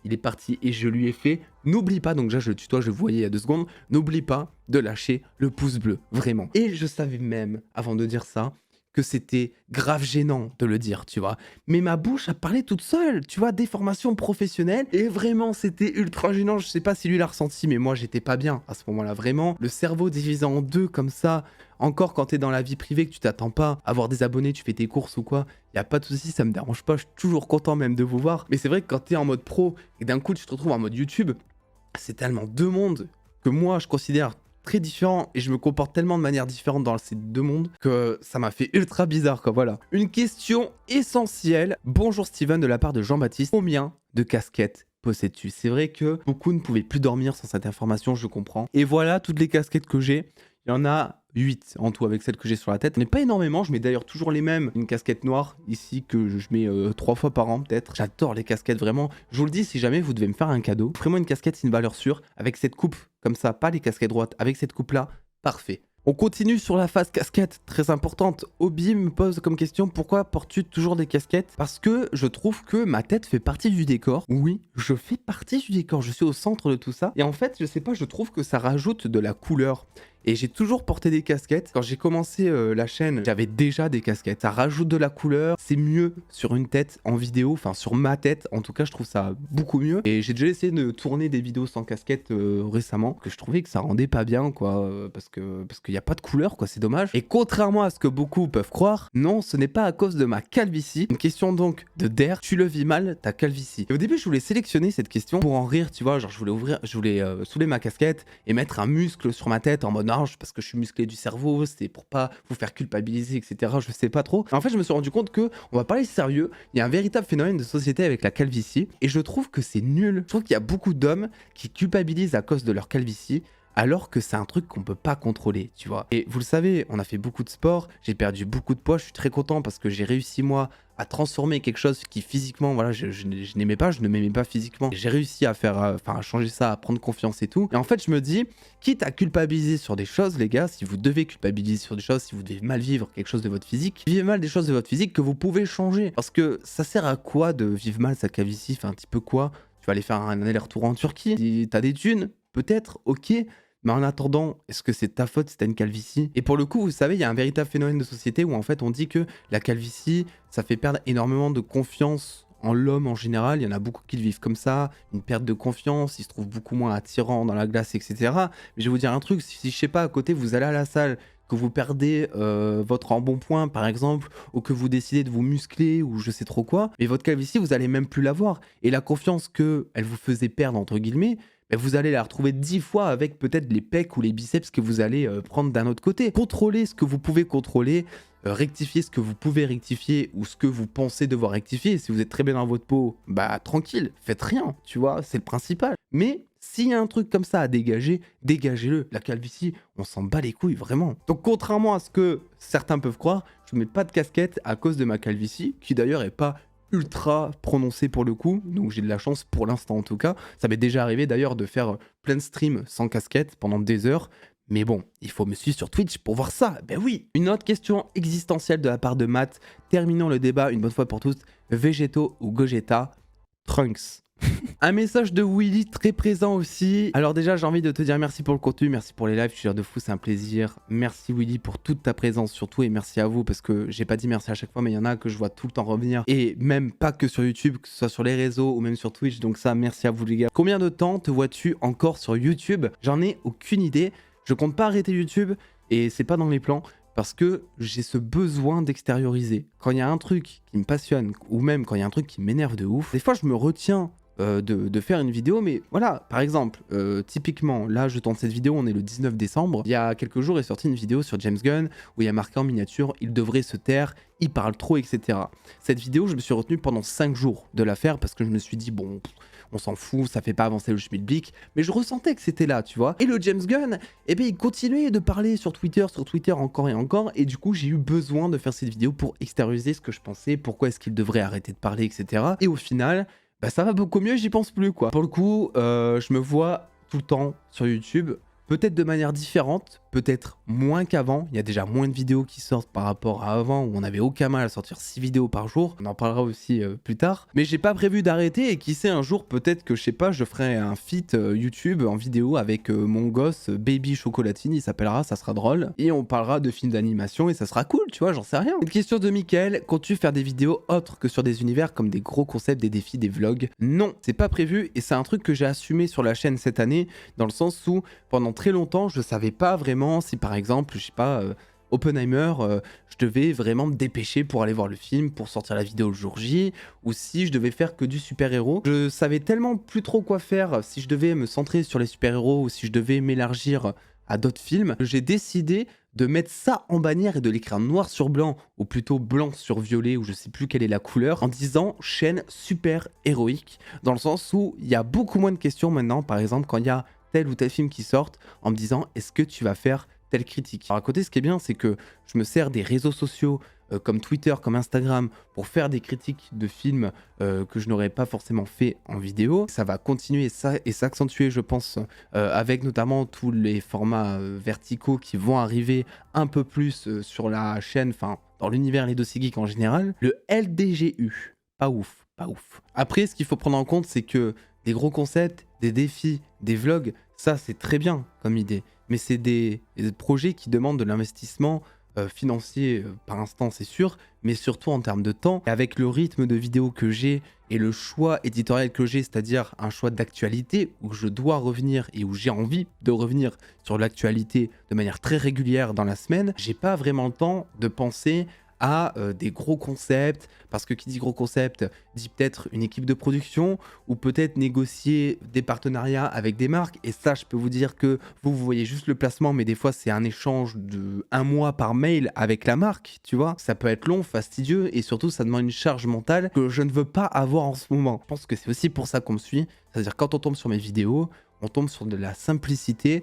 et je lui ai fait, n'oublie pas, donc déjà je le tutoie, je le voyais il y a 2 secondes, n'oublie pas de lâcher le pouce bleu, vraiment. Et je savais même, avant de dire ça, que c'était grave gênant de le dire, tu vois. Mais ma bouche a parlé toute seule, tu vois, déformation professionnelle. Et vraiment, c'était ultra gênant. Je sais pas si lui l'a ressenti, mais moi, j'étais pas bien à ce moment-là. Vraiment, le cerveau divisé en 2 comme ça. Encore quand t'es dans la vie privée, que tu t'attends pas à avoir des abonnés, tu fais tes courses ou quoi, y a pas de souci, ça me dérange pas. Je suis toujours content même de vous voir. Mais c'est vrai que quand t'es en mode pro et d'un coup, tu te retrouves en mode YouTube, c'est tellement 2 mondes que moi, je considère très différent et je me comporte tellement de manière différente dans ces 2 mondes que ça m'a fait ultra bizarre quoi, voilà. Une question essentielle. Bonjour Steven de la part de Jean-Baptiste. Combien de casquettes possèdes-tu? C'est vrai que beaucoup ne pouvaient plus dormir sans cette information, je comprends. Et voilà toutes les casquettes que j'ai. Il y en a 8 en tout avec celles que j'ai sur la tête. Mais pas énormément, je mets d'ailleurs toujours les mêmes. Une casquette noire ici que je mets 3 fois par an peut-être. J'adore les casquettes vraiment. Je vous le dis, si jamais vous devez me faire un cadeau, vraiment une casquette c'est une valeur sûre avec cette coupe comme ça, pas les casquettes droites, avec cette coupe là, parfait. On continue sur la phase casquette, très importante. Obi me pose comme question, pourquoi portes-tu toujours des casquettes? Parce que je trouve que ma tête fait partie du décor. Oui, je fais partie du décor, je suis au centre de tout ça. Et en fait, je sais pas, je trouve que ça rajoute de la couleur. Et j'ai toujours porté des casquettes. Quand j'ai commencé la chaîne, j'avais déjà des casquettes. Ça rajoute de la couleur. C'est mieux sur une tête en vidéo. Enfin, sur ma tête. En tout cas, je trouve ça beaucoup mieux. Et j'ai déjà essayé de tourner des vidéos sans casquette récemment. Que je trouvais que ça rendait pas bien, quoi. Parce qu'il n'y a pas de couleur, quoi. C'est dommage. Et contrairement à ce que beaucoup peuvent croire, non, ce n'est pas à cause de ma calvitie. Une question donc de Der. Tu le vis mal, ta calvitie. Et au début, je voulais sélectionner cette question pour en rire, tu vois. Genre, je voulais soulever ma casquette et mettre un muscle sur ma tête en mode parce que je suis musclé du cerveau, c'est pour pas vous faire culpabiliser, etc. Je sais pas trop. En fait, je me suis rendu compte que, on va parler sérieux, il y a un véritable phénomène de société avec la calvitie, et je trouve que c'est nul. Je trouve qu'il y a beaucoup d'hommes qui culpabilisent à cause de leur calvitie, alors que c'est un truc qu'on peut pas contrôler, tu vois. Et vous le savez, on a fait beaucoup de sport, j'ai perdu beaucoup de poids, je suis très content parce que j'ai réussi, moi, à transformer quelque chose qui physiquement, voilà, je n'aimais pas, je ne m'aimais pas physiquement. J'ai réussi à faire, à changer ça, à prendre confiance et tout. Et en fait, je me dis, quitte à culpabiliser sur des choses, les gars, si vous devez culpabiliser sur des choses, si vous devez mal vivre quelque chose de votre physique, vivez mal des choses de votre physique que vous pouvez changer. Parce que ça sert à quoi de vivre mal sa calvitie? Enfin, un petit peu quoi? Tu vas aller faire un aller-retour en Turquie, t'as des thunes? Peut-être, ok. Mais en attendant, est-ce que c'est ta faute si t'as une calvitie? Et pour le coup, vous savez, il y a un véritable phénomène de société où en fait on dit que la calvitie, ça fait perdre énormément de confiance en l'homme en général. Il y en a beaucoup qui le vivent comme ça, une perte de confiance, ils se trouvent beaucoup moins attirants dans la glace, etc. Mais je vais vous dire un truc, si je sais pas, à côté, vous allez à la salle, que vous perdez votre embonpoint par exemple, ou que vous décidez de vous muscler ou je sais trop quoi, mais votre calvitie, vous allez même plus l'avoir. Et la confiance qu'elle vous faisait perdre, entre guillemets, vous allez la retrouver 10 fois avec peut-être les pecs ou les biceps que vous allez prendre d'un autre côté. Contrôlez ce que vous pouvez contrôler, rectifier ce que vous pouvez rectifier ou ce que vous pensez devoir rectifier. Si vous êtes très bien dans votre peau, bah tranquille, faites rien, tu vois, c'est le principal. Mais s'il y a un truc comme ça à dégager, dégagez-le. La calvitie, on s'en bat les couilles, vraiment. Donc contrairement à ce que certains peuvent croire, je ne mets pas de casquette à cause de ma calvitie, qui d'ailleurs est pas ultra prononcé pour le coup, donc j'ai de la chance pour l'instant en tout cas. Ça m'est déjà arrivé d'ailleurs de faire plein de streams sans casquette pendant des heures, mais bon, il faut me suivre sur Twitch pour voir ça, ben oui. Une autre question existentielle de la part de Matt, terminons le débat une bonne fois pour toutes, Végétaux ou Gogeta? Trunks. Un message de Willy très présent aussi. Alors déjà, j'ai envie de te dire merci pour le contenu, merci pour les lives, je suis de fou, c'est un plaisir. Merci Willy pour toute ta présence surtout et merci à vous parce que j'ai pas dit merci à chaque fois mais il y en a que je vois tout le temps revenir et même pas que sur YouTube, que ce soit sur les réseaux ou même sur Twitch, donc ça merci à vous les gars. Combien de temps te vois-tu encore sur YouTube? J'en ai aucune idée, je compte pas arrêter YouTube et c'est pas dans les plans. Parce que j'ai ce besoin d'extérioriser. Quand il y a un truc qui me passionne, ou même quand il y a un truc qui m'énerve de ouf, des fois je me retiens de faire une vidéo, mais voilà, par exemple, typiquement, là je tourne cette vidéo, on est le 19 décembre, il y a quelques jours est sortie une vidéo sur James Gunn, où il y a marqué en miniature, il devrait se taire, il parle trop, etc. Cette vidéo, je me suis retenu pendant 5 jours de la faire, parce que je me suis dit, bon, on s'en fout, ça fait pas avancer le schmilblick, mais je ressentais que c'était là, tu vois. Et le James Gunn, eh bien, il continuait de parler sur Twitter encore et encore, et du coup, j'ai eu besoin de faire cette vidéo pour extérioriser ce que je pensais, pourquoi est-ce qu'il devrait arrêter de parler, etc. Et au final, bah, ça va beaucoup mieux, j'y pense plus, quoi. Pour le coup, je me vois tout le temps sur YouTube, peut-être de manière différente, peut-être moins qu'avant. Il y a déjà moins de vidéos qui sortent par rapport à avant où on n'avait aucun mal à sortir 6 vidéos par jour. On en parlera aussi plus tard. Mais j'ai pas prévu d'arrêter et qui sait un jour peut-être que je sais pas, je ferai un feat YouTube en vidéo avec mon gosse Baby Chocolatine, il s'appellera, ça sera drôle. Et on parlera de films d'animation et ça sera cool, tu vois, j'en sais rien. Une question de Mickaël, comptes-tu faire des vidéos autres que sur des univers comme des gros concepts, des défis, des vlogs? Non, c'est pas prévu et c'est un truc que j'ai assumé sur la chaîne cette année dans le sens où pendant très longtemps je savais pas vraiment si par exemple, je sais pas, Oppenheimer, je devais vraiment me dépêcher pour aller voir le film, pour sortir la vidéo le jour J, ou si je devais faire que du super-héros. Je savais tellement plus trop quoi faire, si je devais me centrer sur les super-héros ou si je devais m'élargir à d'autres films. J'ai décidé de mettre ça en bannière et de l'écrire noir sur blanc, ou plutôt blanc sur violet, ou je sais plus quelle est la couleur, en disant chaîne super héroïque, dans le sens où il y a beaucoup moins de questions maintenant, par exemple quand il y a tel ou tel film qui sortent en me disant est-ce que tu vas faire telle critique. Alors à côté, ce qui est bien, c'est que je me sers des réseaux sociaux comme Twitter, comme Instagram, pour faire des critiques de films que je n'aurais pas forcément fait en vidéo. Ça va continuer et s'accentuer, je pense, avec notamment tous les formats verticaux qui vont arriver un peu plus sur la chaîne, enfin, dans l'univers Les Dossiers Geeks en général. Le LDGU, pas ouf, pas ouf. Après, ce qu'il faut prendre en compte, c'est que des gros concepts, des défis, des vlogs, ça c'est très bien comme idée, mais c'est des projets qui demandent de l'investissement financier par instant, c'est sûr, mais surtout en termes de temps. Et avec le rythme de vidéo que j'ai et le choix éditorial que j'ai, c'est-à-dire un choix d'actualité où je dois revenir et où j'ai envie de revenir sur l'actualité de manière très régulière dans la semaine, j'ai pas vraiment le temps de penser à des gros concepts, parce que qui dit gros concept dit peut-être une équipe de production ou peut-être négocier des partenariats avec des marques. Et ça, je peux vous dire que vous voyez juste le placement, mais des fois c'est un échange de 1 mois par mail avec la marque, tu vois. Ça peut être long, fastidieux et surtout ça demande une charge mentale que je ne veux pas avoir en ce moment. Je pense que c'est aussi pour ça qu'on me suit, c'est-à-dire quand on tombe sur mes vidéos, on tombe sur de la simplicité,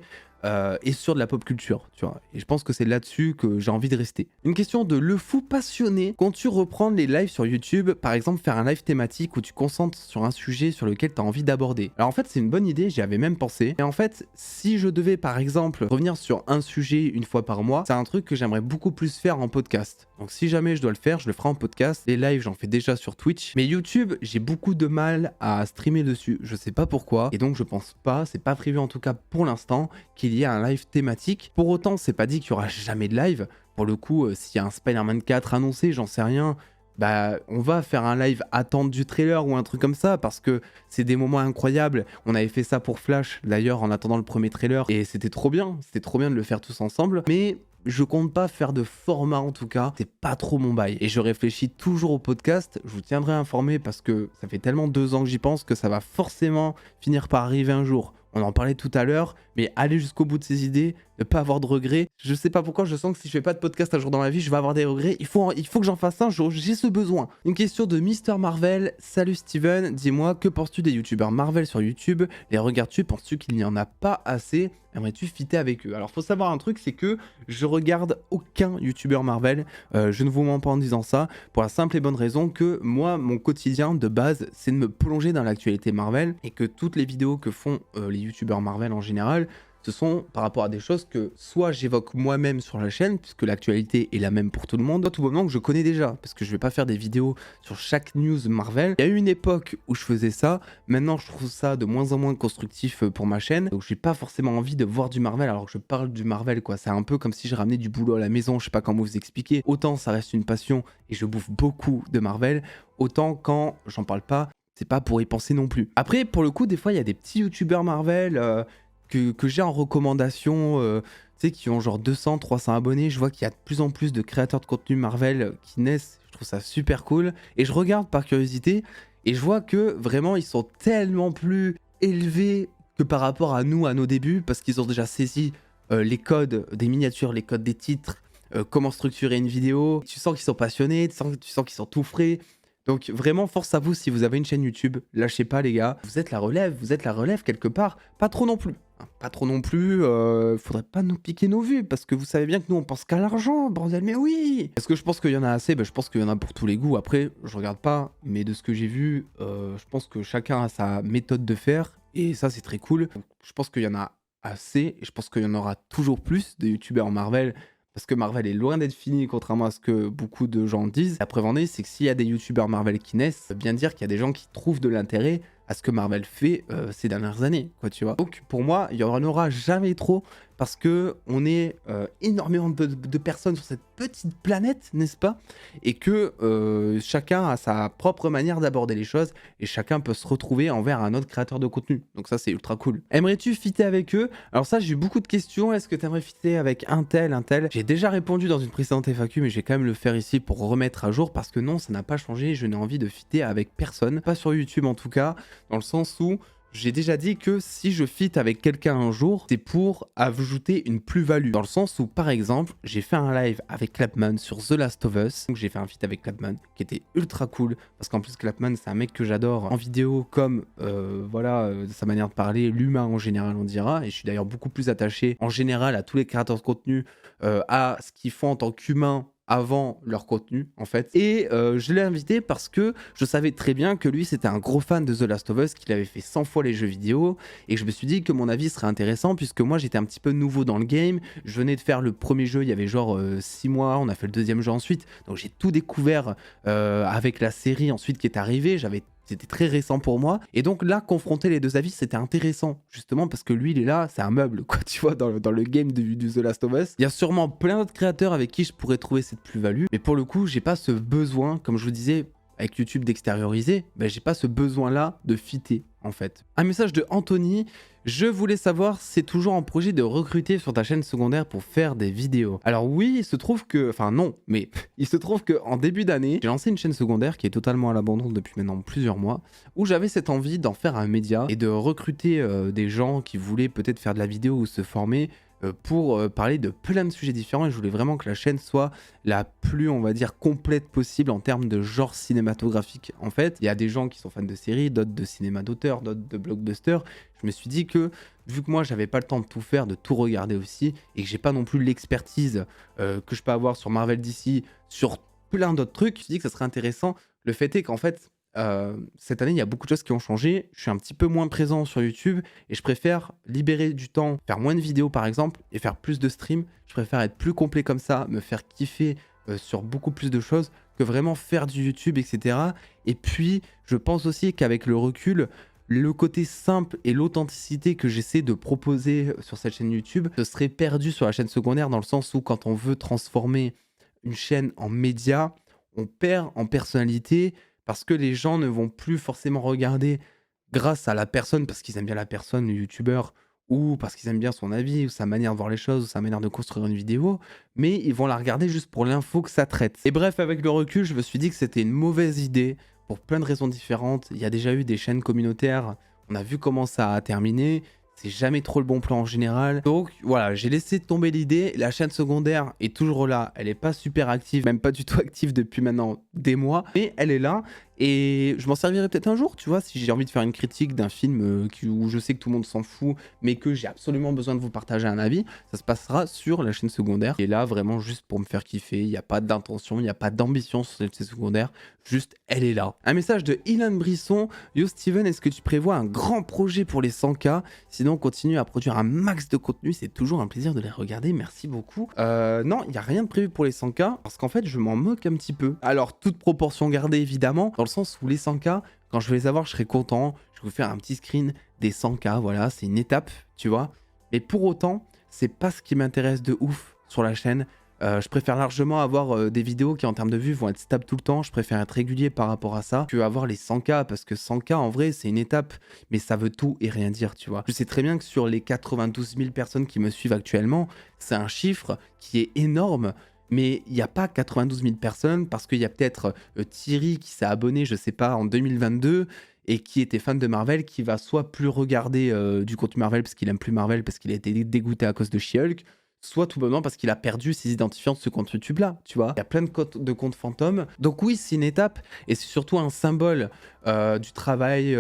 et sur de la pop culture, tu vois. Et je pense que c'est là-dessus que j'ai envie de rester. Une question de Le Fou passionné. Comptes-tu reprendre les lives sur YouTube, par exemple faire un live thématique où tu concentres sur un sujet sur lequel tu as envie d'aborder? Alors en fait, c'est une bonne idée, j'y avais même pensé. Et en fait, si je devais par exemple revenir sur un sujet une fois par mois, c'est un truc que j'aimerais beaucoup plus faire en podcast. Donc si jamais je dois le faire, je le ferai en podcast. Les lives, j'en fais déjà sur Twitch. Mais YouTube, j'ai beaucoup de mal à streamer dessus. Je sais pas pourquoi. Et donc je pense pas, c'est pas prévu en tout cas pour l'instant, qu'il y ait un live thématique. Pour autant, c'est pas dit qu'il y aura jamais de live. Pour le coup, s'il y a un Spider-Man 4 annoncé, j'en sais rien, bah on va faire un live attente du trailer ou un truc comme ça parce que c'est des moments incroyables. On avait fait ça pour Flash d'ailleurs en attendant le premier trailer et c'était trop bien de le faire tous ensemble. Mais je compte pas faire de format en tout cas, c'est pas trop mon bail. Et je réfléchis toujours au podcast, je vous tiendrai informé parce que ça fait tellement 2 ans que j'y pense que ça va forcément finir par arriver un jour. On en parlait tout à l'heure, mais aller jusqu'au bout de ses idées, ne pas avoir de regrets. Je sais pas pourquoi, je sens que si je fais pas de podcast un jour dans ma vie, je vais avoir des regrets. Il faut que j'en fasse un jour, j'ai ce besoin. Une question de Mister Marvel. Salut Steven, dis-moi, que penses-tu des youtubeurs Marvel sur YouTube? Les regardes-tu? Penses-tu qu'il n'y en a pas assez? Aimerais-tu fitter avec eux? Alors faut savoir un truc, c'est que je regarde aucun youtubeur Marvel, je ne vous mens pas en disant ça, pour la simple et bonne raison que moi, mon quotidien de base, c'est de me plonger dans l'actualité Marvel, et que toutes les vidéos que font les youtubeurs Marvel en général, ce sont par rapport à des choses que soit j'évoque moi-même sur la chaîne, puisque l'actualité est la même pour tout le monde, soit tout bonnement que je connais déjà, parce que je vais pas faire des vidéos sur chaque news Marvel. Il y a eu une époque où je faisais ça, maintenant je trouve ça de moins en moins constructif pour ma chaîne, donc j'ai pas forcément envie de voir du Marvel alors que je parle du Marvel, quoi. C'est un peu comme si je ramenais du boulot à la maison, je sais pas comment vous expliquer. Autant ça reste une passion et je bouffe beaucoup de Marvel, autant quand j'en parle pas, c'est pas pour y penser non plus. Après, pour le coup, des fois, il y a des petits youtubeurs Marvel que j'ai en recommandation, tu sais, qui ont genre 200, 300 abonnés. Je vois qu'il y a de plus en plus de créateurs de contenu Marvel qui naissent. Je trouve ça super cool. Et je regarde par curiosité et je vois que vraiment, ils sont tellement plus élevés que par rapport à nous, à nos débuts, parce qu'ils ont déjà saisi les codes des miniatures, les codes des titres, comment structurer une vidéo. Tu sens qu'ils sont passionnés, tu sens qu'ils sont tout frais. Donc vraiment, force à vous si vous avez une chaîne YouTube, lâchez pas les gars, vous êtes la relève quelque part, pas trop non plus. Hein, pas trop non plus, faudrait pas nous piquer nos vues, parce que vous savez bien que nous on pense qu'à l'argent, bordel, mais oui. Est-ce que je pense qu'il y en a assez? Je pense qu'il y en a pour tous les goûts, après je regarde pas, mais de ce que j'ai vu, je pense que chacun a sa méthode de faire, et ça c'est très cool. Donc, je pense qu'il y en a assez, et je pense qu'il y en aura toujours plus de youtubeurs Marvel, parce que Marvel est loin d'être fini, contrairement à ce que beaucoup de gens disent. La preuve en est, c'est que s'il y a des youtubeurs Marvel qui naissent, ça veut bien dire qu'il y a des gens qui trouvent de l'intérêt à ce que Marvel fait ces dernières années, quoi, tu vois. Donc pour moi, il n'y en aura jamais trop, parce que on est énormément de personnes sur cette petite planète, n'est-ce pas? Et que chacun a sa propre manière d'aborder les choses, et chacun peut se retrouver envers un autre créateur de contenu. Donc ça, c'est ultra cool. Aimerais-tu fitter avec eux? Alors ça, j'ai eu beaucoup de questions. Est-ce que tu aimerais fitter avec un tel, un tel? J'ai déjà répondu dans une précédente FAQ, mais je vais quand même le faire ici pour remettre à jour, parce que non, ça n'a pas changé. Je n'ai envie de fitter avec personne, pas sur YouTube en tout cas, dans le sens où j'ai déjà dit que si je fitte avec quelqu'un un jour, c'est pour ajouter une plus-value. Dans le sens où, par exemple, j'ai fait un live avec Clapman sur The Last of Us. Donc j'ai fait un feat avec Clapman qui était ultra cool. Parce qu'en plus, Clapman, c'est un mec que j'adore en vidéo comme, voilà, sa manière de parler, l'humain en général, on dira. Et je suis d'ailleurs beaucoup plus attaché en général à tous les créateurs de contenu, à ce qu'ils font en tant qu'humain, avant leur contenu en fait. Et je l'ai invité parce que je savais très bien que lui c'était un gros fan de The Last of Us, qu'il avait fait 100 fois les jeux vidéo, et je me suis dit que mon avis serait intéressant puisque moi j'étais un petit peu nouveau dans le game. Je venais de faire le premier jeu il y avait genre 6 mois, on a fait le deuxième jeu ensuite, donc j'ai tout découvert avec la série ensuite qui est arrivée. C'était très récent pour moi. Et donc là, confronter les deux avis, c'était intéressant. Justement parce que lui, il est là, c'est un meuble, quoi, tu vois, dans le game du The Last of Us. Il y a sûrement plein d'autres créateurs avec qui je pourrais trouver cette plus-value. Mais pour le coup, j'ai pas ce besoin, comme je vous disais, avec YouTube d'extérioriser, ben, j'ai pas ce besoin-là de fitter, en fait. Un message de Anthony. Je voulais savoir si c'est toujours en projet de recruter sur ta chaîne secondaire pour faire des vidéos. Alors oui, il se trouve que... Enfin non, mais il se trouve qu'en début d'année, j'ai lancé une chaîne secondaire qui est totalement à l'abandon depuis maintenant plusieurs mois, où j'avais cette envie d'en faire un média et de recruter des gens qui voulaient peut-être faire de la vidéo ou se former pour parler de plein de sujets différents, et je voulais vraiment que la chaîne soit la plus, on va dire, complète possible en termes de genre cinématographique. En fait, il y a des gens qui sont fans de séries, d'autres de cinéma d'auteur, d'autres de blockbusters. Je me suis dit que, vu que moi, j'avais pas le temps de tout faire, de tout regarder aussi, et que j'ai pas non plus l'expertise que je peux avoir sur Marvel DC, sur plein d'autres trucs, je me suis dit que ça serait intéressant. Le fait est qu'en fait, cette année, il y a beaucoup de choses qui ont changé. Je suis un petit peu moins présent sur YouTube et je préfère libérer du temps, faire moins de vidéos par exemple et faire plus de streams. Je préfère être plus complet comme ça, me faire kiffer sur beaucoup plus de choses que vraiment faire du YouTube, etc. Et puis, je pense aussi qu'avec le recul, le côté simple et l'authenticité que j'essaie de proposer sur cette chaîne YouTube, ce serait perdu sur la chaîne secondaire, dans le sens où quand on veut transformer une chaîne en média, on perd en personnalité parce que les gens ne vont plus forcément regarder grâce à la personne, parce qu'ils aiment bien la personne, le youtubeur, ou parce qu'ils aiment bien son avis, ou sa manière de voir les choses, ou sa manière de construire une vidéo, mais ils vont la regarder juste pour l'info que ça traite. Et bref, avec le recul, je me suis dit que c'était une mauvaise idée, pour plein de raisons différentes. Il y a déjà eu des chaînes communautaires, on a vu comment ça a terminé, c'est jamais trop le bon plan en général. Donc voilà, j'ai laissé tomber l'idée. La chaîne secondaire est toujours là, elle est pas super active, même pas du tout active depuis maintenant des mois, mais elle est là. Et je m'en servirai peut-être un jour, tu vois, si j'ai envie de faire une critique d'un film où je sais que tout le monde s'en fout, mais que j'ai absolument besoin de vous partager un avis, ça se passera sur la chaîne secondaire. Et là, vraiment juste pour me faire kiffer, il n'y a pas d'intention, il n'y a pas d'ambition sur cette chaîne secondaire, juste elle est là. Un message de Ilan Brisson. Yo Steven, est-ce que tu prévois un grand projet pour les 100K? Sinon, continue à produire un max de contenu, c'est toujours un plaisir de les regarder, merci beaucoup. Non, il n'y a rien de prévu pour les 100K, parce qu'en fait, je m'en moque un petit peu. Alors, toute proportion gardée, évidemment, dans le sens où les 100K, quand je vais les avoir, je serai content. Je vais vous faire un petit screen des 100K, voilà, c'est une étape, tu vois. Mais pour autant, c'est pas ce qui m'intéresse de ouf sur la chaîne. Je préfère largement avoir des vidéos qui en termes de vues vont être stables tout le temps. Je préfère être régulier par rapport à ça que avoir les 100K, parce que 100K en vrai c'est une étape, mais ça veut tout et rien dire, tu vois. Je sais très bien que sur les 92 000 personnes qui me suivent actuellement, c'est un chiffre qui est énorme. Mais il n'y a pas 92 000 personnes, parce qu'il y a peut-être Thierry qui s'est abonné, je sais pas, en 2022 et qui était fan de Marvel, qui va soit plus regarder du contenu Marvel parce qu'il aime plus Marvel, parce qu'il a été dégoûté à cause de She-Hulk, soit tout bonnement parce qu'il a perdu ses identifiants de ce compte YouTube là, tu vois. Il y a plein de comptes fantômes. Donc oui, c'est une étape et c'est surtout un symbole du travail,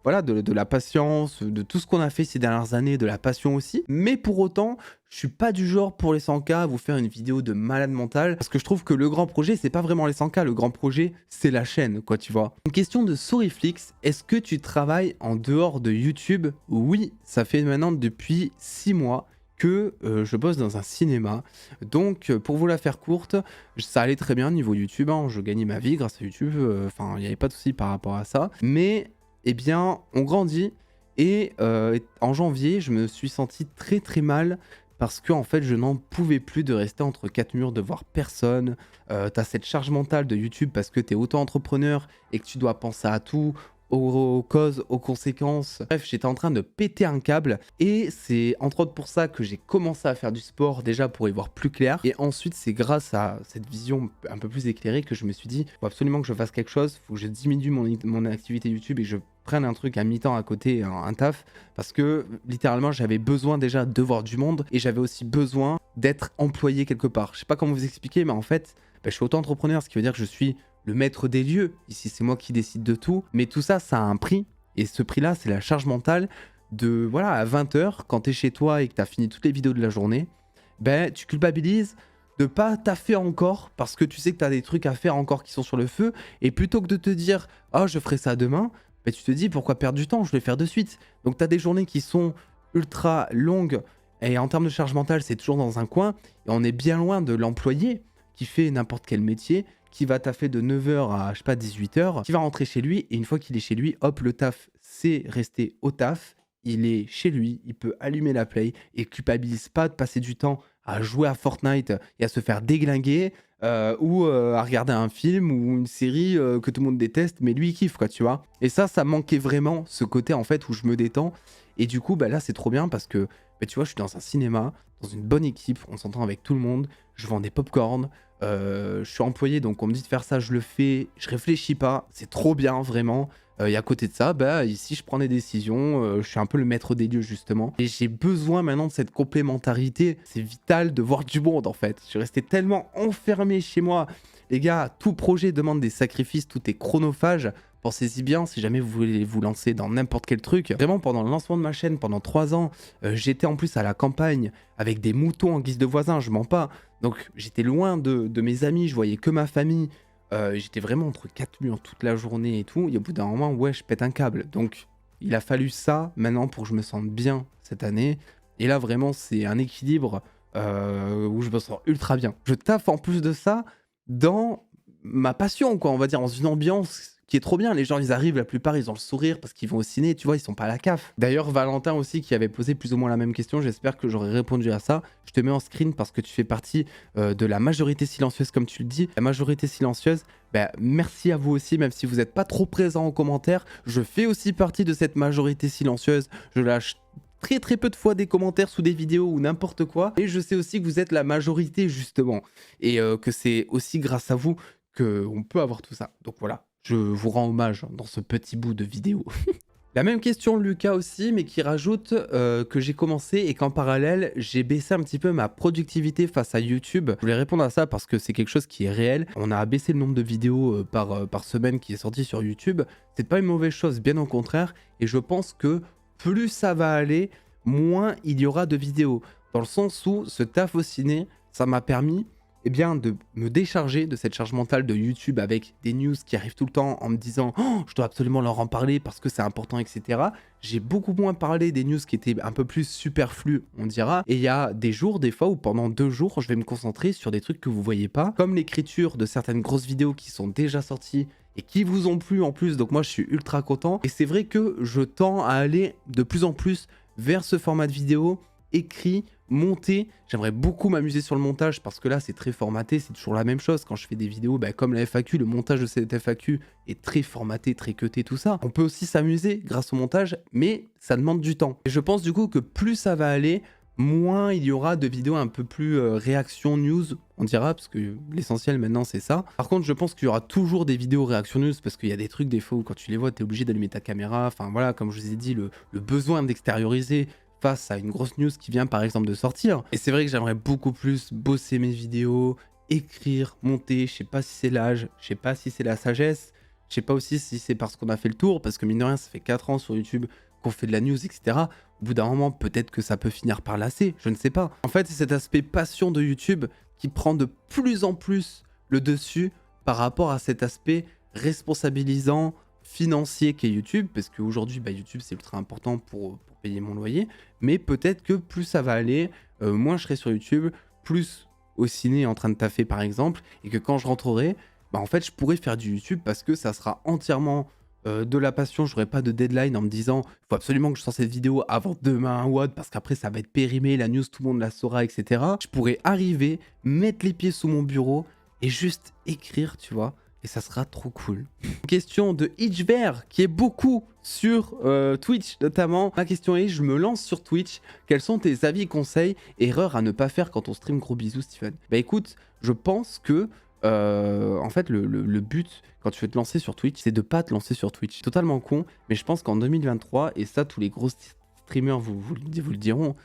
voilà, de la patience, de tout ce qu'on a fait ces dernières années, de la passion aussi. Mais pour autant, je suis pas du genre pour les 100K à vous faire une vidéo de malade mental, parce que je trouve que le grand projet, c'est pas vraiment les 100K, le grand projet, c'est la chaîne, quoi, tu vois. Une question de Souriflix, est-ce que tu travailles en dehors de YouTube? Oui, ça fait maintenant depuis 6 mois que je bosse dans un cinéma. Donc pour vous la faire courte, ça allait très bien niveau YouTube, hein, je gagnais ma vie grâce à YouTube, enfin il n'y avait pas de souci par rapport à ça. Mais eh bien on grandit et en janvier je me suis senti très très mal, parce que en fait je n'en pouvais plus de rester entre quatre murs, de voir personne. T'as cette charge mentale de YouTube parce que t'es auto-entrepreneur et que tu dois penser à tout, aux causes, aux conséquences. Bref, j'étais en train de péter un câble et c'est entre autres pour ça que j'ai commencé à faire du sport, déjà pour y voir plus clair. Et ensuite, c'est grâce à cette vision un peu plus éclairée que je me suis dit, faut absolument que je fasse quelque chose, faut que je diminue mon activité YouTube et que je prenne un truc à mi-temps à côté, un taf, parce que littéralement j'avais besoin déjà de voir du monde et j'avais aussi besoin d'être employé quelque part. Je sais pas comment vous expliquer, mais en fait, je suis auto-entrepreneur, ce qui veut dire que je suis le maître des lieux. Ici, c'est moi qui décide de tout. Mais tout ça, ça a un prix. Et ce prix-là, c'est la charge mentale de, voilà, à 20 h, quand t'es chez toi et que t'as fini toutes les vidéos de la journée, tu culpabilises de pas taffer encore parce que tu sais que tu as des trucs à faire encore qui sont sur le feu. Et plutôt que de te dire oh je ferai ça demain, bah, tu te dis pourquoi perdre du temps, je vais le faire de suite. Donc tu as des journées qui sont ultra longues et en termes de charge mentale c'est toujours dans un coin. Et on est bien loin de l'employé qui fait n'importe quel métier, qui va taffer de 9h à je sais pas 18h, qui va rentrer chez lui et une fois qu'il est chez lui, hop le taf c'est rester au taf. Il est chez lui, il peut allumer la play et culpabilise pas de passer du temps à jouer à Fortnite et à se faire déglinguer ou à regarder un film ou une série que tout le monde déteste, mais lui il kiffe quoi, tu vois. Et ça manquait vraiment, ce côté en fait où je me détends. Et du coup, bah là c'est trop bien parce que bah, tu vois, je suis dans un cinéma, dans une bonne équipe, on s'entend avec tout le monde, je vends des pop-corn, je suis employé donc on me dit de faire ça, je le fais, je réfléchis pas, c'est trop bien vraiment. Et à côté de ça, bah, ici, je prends des décisions. Je suis un peu le maître des lieux, justement. Et j'ai besoin maintenant de cette complémentarité. C'est vital de voir du monde, en fait. Je suis resté tellement enfermé chez moi. Les gars, tout projet demande des sacrifices, tout est chronophage. Pensez-y bien, si jamais vous voulez vous lancer dans n'importe quel truc. Vraiment, pendant le lancement de ma chaîne, pendant 3 ans, j'étais en plus à la campagne avec des moutons en guise de voisins, je mens pas. Donc, j'étais loin de mes amis, je voyais que ma famille. J'étais vraiment entre 4 murs toute la journée et tout. Et au bout d'un moment, ouais, je pète un câble. Donc, il a fallu ça maintenant pour que je me sente bien cette année. Et là, vraiment, c'est un équilibre où je me sens ultra bien. Je taffe en plus de ça dans ma passion, quoi, on va dire, dans une ambiance qui est trop bien. Les gens, ils arrivent, la plupart, ils ont le sourire parce qu'ils vont au ciné, tu vois, ils sont pas à la CAF. D'ailleurs, Valentin aussi, qui avait posé plus ou moins la même question, j'espère que j'aurais répondu à ça. Je te mets en screen parce que tu fais partie de la majorité silencieuse, comme tu le dis. La majorité silencieuse, bah, merci à vous aussi, même si vous n'êtes pas trop présent en commentaire. Je fais aussi partie de cette majorité silencieuse. Je lâche très peu de fois des commentaires sous des vidéos ou n'importe quoi. Et je sais aussi que vous êtes la majorité, justement. Et que c'est aussi grâce à vous qu'on peut avoir tout ça. Donc voilà, je vous rends hommage dans ce petit bout de vidéo. La même question Lucas aussi, mais qui rajoute que j'ai commencé et qu'en parallèle, j'ai baissé un petit peu ma productivité face à YouTube. Je voulais répondre à ça parce que c'est quelque chose qui est réel. On a abaissé le nombre de vidéos par semaine qui est sorti sur YouTube. C'est pas une mauvaise chose, bien au contraire. Et je pense que plus ça va aller, moins il y aura de vidéos. Dans le sens où ce taf au ciné, ça m'a permis eh bien, de me décharger de cette charge mentale de YouTube avec des news qui arrivent tout le temps en me disant oh, je dois absolument leur en parler parce que c'est important, etc. J'ai beaucoup moins parlé des news qui étaient un peu plus superflues, on dira. Et il y a des jours, des fois, où pendant 2 jours, je vais me concentrer sur des trucs que vous voyez pas, comme l'écriture de certaines grosses vidéos qui sont déjà sorties et qui vous ont plu en plus. Donc moi, je suis ultra content. Et c'est vrai que je tends à aller de plus en plus vers ce format de vidéo écrit, monté. J'aimerais beaucoup m'amuser sur le montage parce que là c'est très formaté, c'est toujours la même chose. Quand je fais des vidéos, bah, comme la FAQ, le montage de cette FAQ est très formaté, très cuté, tout ça. On peut aussi s'amuser grâce au montage, mais ça demande du temps. Et je pense du coup que plus ça va aller, moins il y aura de vidéos un peu plus réaction news, on dira, parce que l'essentiel maintenant c'est ça. Par contre, je pense qu'il y aura toujours des vidéos réaction news parce qu'il y a des trucs, des fois, où quand tu les vois, tu es obligé d'allumer ta caméra. Enfin voilà, comme je vous ai dit, le besoin d'extérioriser face à une grosse news qui vient par exemple de sortir. Et c'est vrai que j'aimerais beaucoup plus bosser mes vidéos, écrire, monter. Je sais pas si c'est l'âge, je sais pas si c'est la sagesse, je sais pas aussi si c'est parce qu'on a fait le tour, parce que mine de rien, ça fait 4 ans sur YouTube qu'on fait de la news, etc. Au bout d'un moment, peut-être que ça peut finir par lasser, je ne sais pas. En fait, c'est cet aspect passion de YouTube qui prend de plus en plus le dessus par rapport à cet aspect responsabilisant, financier qu'est YouTube, parce qu'aujourd'hui, bah, YouTube, c'est ultra important pour payer mon loyer, mais peut-être que plus ça va aller, moins je serai sur YouTube, plus au ciné en train de taffer, par exemple, et que quand je rentrerai, bah, en fait, je pourrai faire du YouTube parce que ça sera entièrement de la passion. J'aurai pas de deadline en me disant il faut absolument que je sorte cette vidéo avant demain ou autre parce qu'après ça va être périmé, la news tout le monde la saura, etc. Je pourrais arriver, mettre les pieds sous mon bureau et juste écrire, tu vois, et ça sera trop cool. Question de Hitchver qui est beaucoup sur Twitch notamment. Ma question est, je me lance sur Twitch, quels sont tes avis, conseils, erreurs à ne pas faire quand on stream? Gros bisous Stephen. Bah écoute, je pense que en fait le but quand tu veux te lancer sur Twitch, c'est de pas te lancer sur Twitch. Totalement con, mais je pense qu'en 2023, et ça tous les gros streamers vous le diront,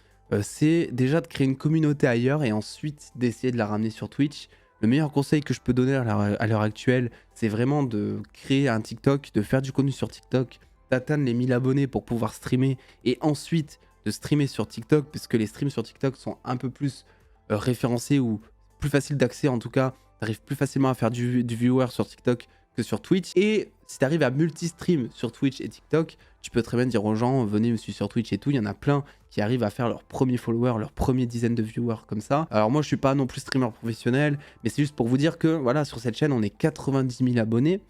c'est déjà de créer une communauté ailleurs et ensuite d'essayer de la ramener sur Twitch. Le meilleur conseil que je peux donner à l'heure actuelle, c'est vraiment de créer un TikTok, de faire du contenu sur TikTok, d'atteindre les 1000 abonnés pour pouvoir streamer et ensuite de streamer sur TikTok, parce que les streams sur TikTok sont un peu plus référencés ou plus facile d'accès en tout cas, tu arrives plus facilement à faire du viewer sur TikTok que sur Twitch. Et si tu arrives à multi-stream sur Twitch et TikTok, tu peux très bien dire aux gens, venez me suivre sur Twitch et tout. Il y en a plein qui arrivent à faire leur premier follower, leur premier dizaine de viewers comme ça. Alors moi, je suis pas non plus streamer professionnel, mais c'est juste pour vous dire que voilà, sur cette chaîne, on est 90 000 abonnés.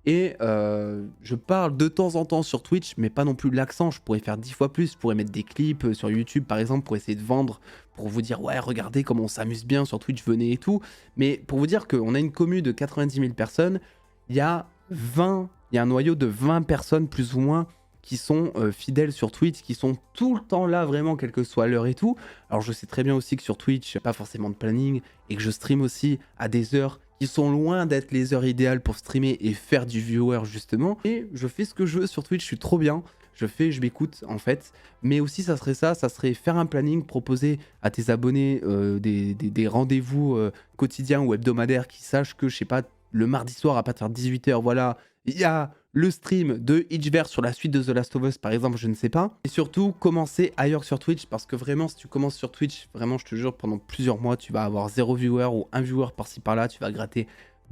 Et je parle de temps en temps sur Twitch, mais pas non plus l'accent. Je pourrais faire 10 fois plus. Je pourrais mettre des clips sur YouTube, par exemple, pour essayer de vendre, pour vous dire, ouais, regardez comment on s'amuse bien sur Twitch, venez et tout. Mais pour vous dire qu'on a une commu de 90 000 personnes, il y a un noyau de 20 personnes plus ou moins qui sont fidèles sur Twitch, qui sont tout le temps là vraiment, quelle que soit l'heure et tout. Alors je sais très bien aussi que sur Twitch, pas forcément de planning, et que je stream aussi à des heures qui sont loin d'être les heures idéales pour streamer et faire du viewer justement. Et je fais ce que je veux sur Twitch, je suis trop bien. Je m'écoute en fait. Mais aussi ça serait faire un planning, proposer à tes abonnés des rendez-vous quotidiens ou hebdomadaires qui sachent que, je sais pas, le mardi soir à partir de 18 h, voilà, il y a le stream de Hitchverse sur la suite de The Last of Us par exemple, je ne sais pas. Et surtout, commencer ailleurs sur Twitch, parce que vraiment, si tu commences sur Twitch, vraiment, je te jure, pendant plusieurs mois, tu vas avoir 0 viewer ou 1 viewer par-ci par-là, tu vas gratter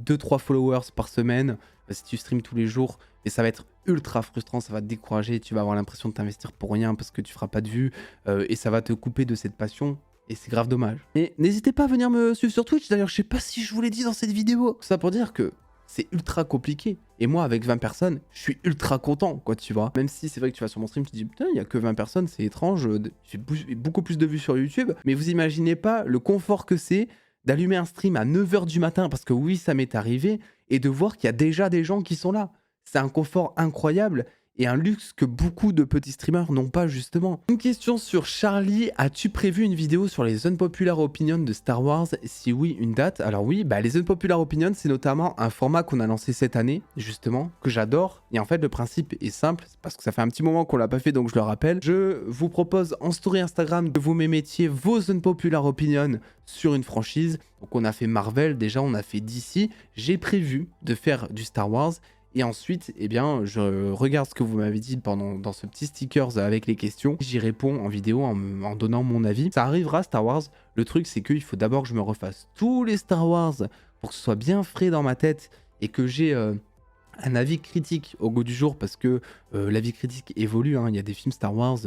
2-3 followers par semaine si tu streams tous les jours. Et ça va être ultra frustrant, ça va te décourager, tu vas avoir l'impression de t'investir pour rien parce que tu feras pas de vues et ça va te couper de cette passion. Et c'est grave dommage. Et n'hésitez pas à venir me suivre sur Twitch, d'ailleurs, je sais pas si je vous l'ai dit dans cette vidéo. Ça pour dire que c'est ultra compliqué. Et moi, avec 20 personnes, je suis ultra content, quoi, tu vois. Même si c'est vrai que tu vas sur mon stream, tu te dis, putain, il y a que 20 personnes, c'est étrange, j'ai beaucoup plus de vues sur YouTube. Mais vous imaginez pas le confort que c'est d'allumer un stream à 9 h du matin, parce que oui, ça m'est arrivé, et de voir qu'il y a déjà des gens qui sont là. C'est un confort incroyable. Et un luxe que beaucoup de petits streamers n'ont pas justement. Une question sur Charlie, as-tu prévu une vidéo sur les unpopular opinions de Star Wars? Si oui, une date? Alors oui, les unpopular opinions, c'est notamment un format qu'on a lancé cette année, justement, que j'adore. Et en fait, le principe est simple, parce que ça fait un petit moment qu'on l'a pas fait, donc je le rappelle. Je vous propose en story Instagram de vous m'émettiez vos unpopular opinions sur une franchise. Donc on a fait Marvel, déjà on a fait DC. J'ai prévu de faire du Star Wars. Et ensuite, eh bien, je regarde ce que vous m'avez dit dans ce petit stickers avec les questions. J'y réponds en vidéo en donnant mon avis. Ça arrivera Star Wars. Le truc, c'est qu'il faut d'abord que je me refasse tous les Star Wars pour que ce soit bien frais dans ma tête et que j'ai un avis critique au goût du jour parce que l'avis critique évolue. Hein. Il y a des films Star Wars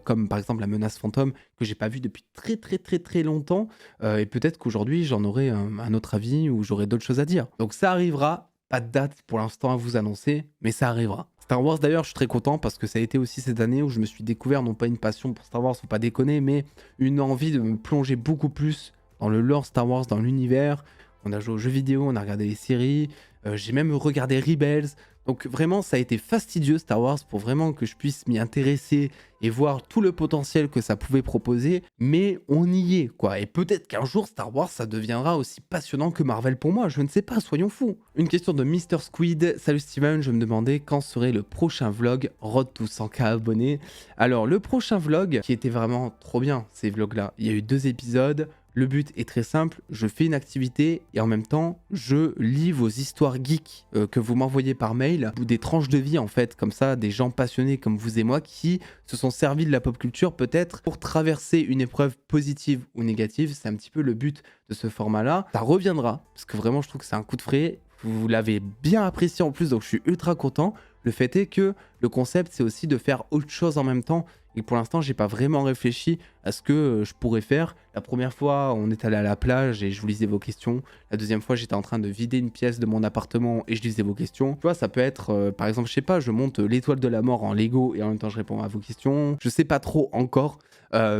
comme par exemple La Menace Fantôme que j'ai pas vu depuis très longtemps. Et peut-être qu'aujourd'hui, j'en aurai un autre avis ou j'aurai d'autres choses à dire. Donc ça arrivera. Pas de date pour l'instant à vous annoncer, mais ça arrivera. Star Wars d'ailleurs, je suis très content parce que ça a été aussi cette année où je me suis découvert, non pas une passion pour Star Wars, faut pas déconner, mais une envie de me plonger beaucoup plus dans le lore Star Wars, dans l'univers. On a joué aux jeux vidéo, on a regardé les séries, j'ai même regardé Rebels. Donc vraiment, ça a été fastidieux Star Wars pour vraiment que je puisse m'y intéresser et voir tout le potentiel que ça pouvait proposer. Mais on y est, quoi. Et peut-être qu'un jour, Star Wars, ça deviendra aussi passionnant que Marvel pour moi. Je ne sais pas, soyons fous. Une question de Mr. Squid. Salut Steven, je me demandais quand serait le prochain vlog Road to 100K abonnés. Alors, le prochain vlog, qui était vraiment trop bien, ces vlogs-là. Il y a eu 2 épisodes. Le but est très simple, je fais une activité et en même temps, je lis vos histoires geeks que vous m'envoyez par mail ou des tranches de vie en fait, comme ça, des gens passionnés comme vous et moi qui se sont servis de la pop culture peut-être pour traverser une épreuve positive ou négative. C'est un petit peu le but de ce format-là. Ça reviendra parce que vraiment, je trouve que c'est un coup de frais. Vous l'avez bien apprécié en plus, donc je suis ultra content. Le fait est que le concept, c'est aussi de faire autre chose en même temps. Et pour l'instant, j'ai pas vraiment réfléchi à ce que je pourrais faire. La première fois, on est allé à la plage et je vous lisais vos questions. La deuxième fois, j'étais en train de vider une pièce de mon appartement et je lisais vos questions. Tu vois, ça peut être, par exemple, je sais pas, je monte l'étoile de la mort en Lego et en même temps, je réponds à vos questions. Je sais pas trop encore,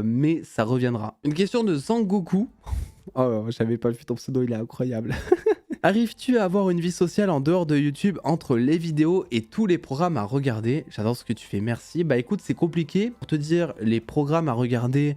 mais ça reviendra. Une question de Zangoku. Oh, j'avais pas vu ton pseudo, il est incroyable. Arrives-tu à avoir une vie sociale en dehors de YouTube entre les vidéos et tous les programmes à regarder? J'adore ce que tu fais, merci. Bah écoute, c'est compliqué. Pour te dire, les programmes à regarder,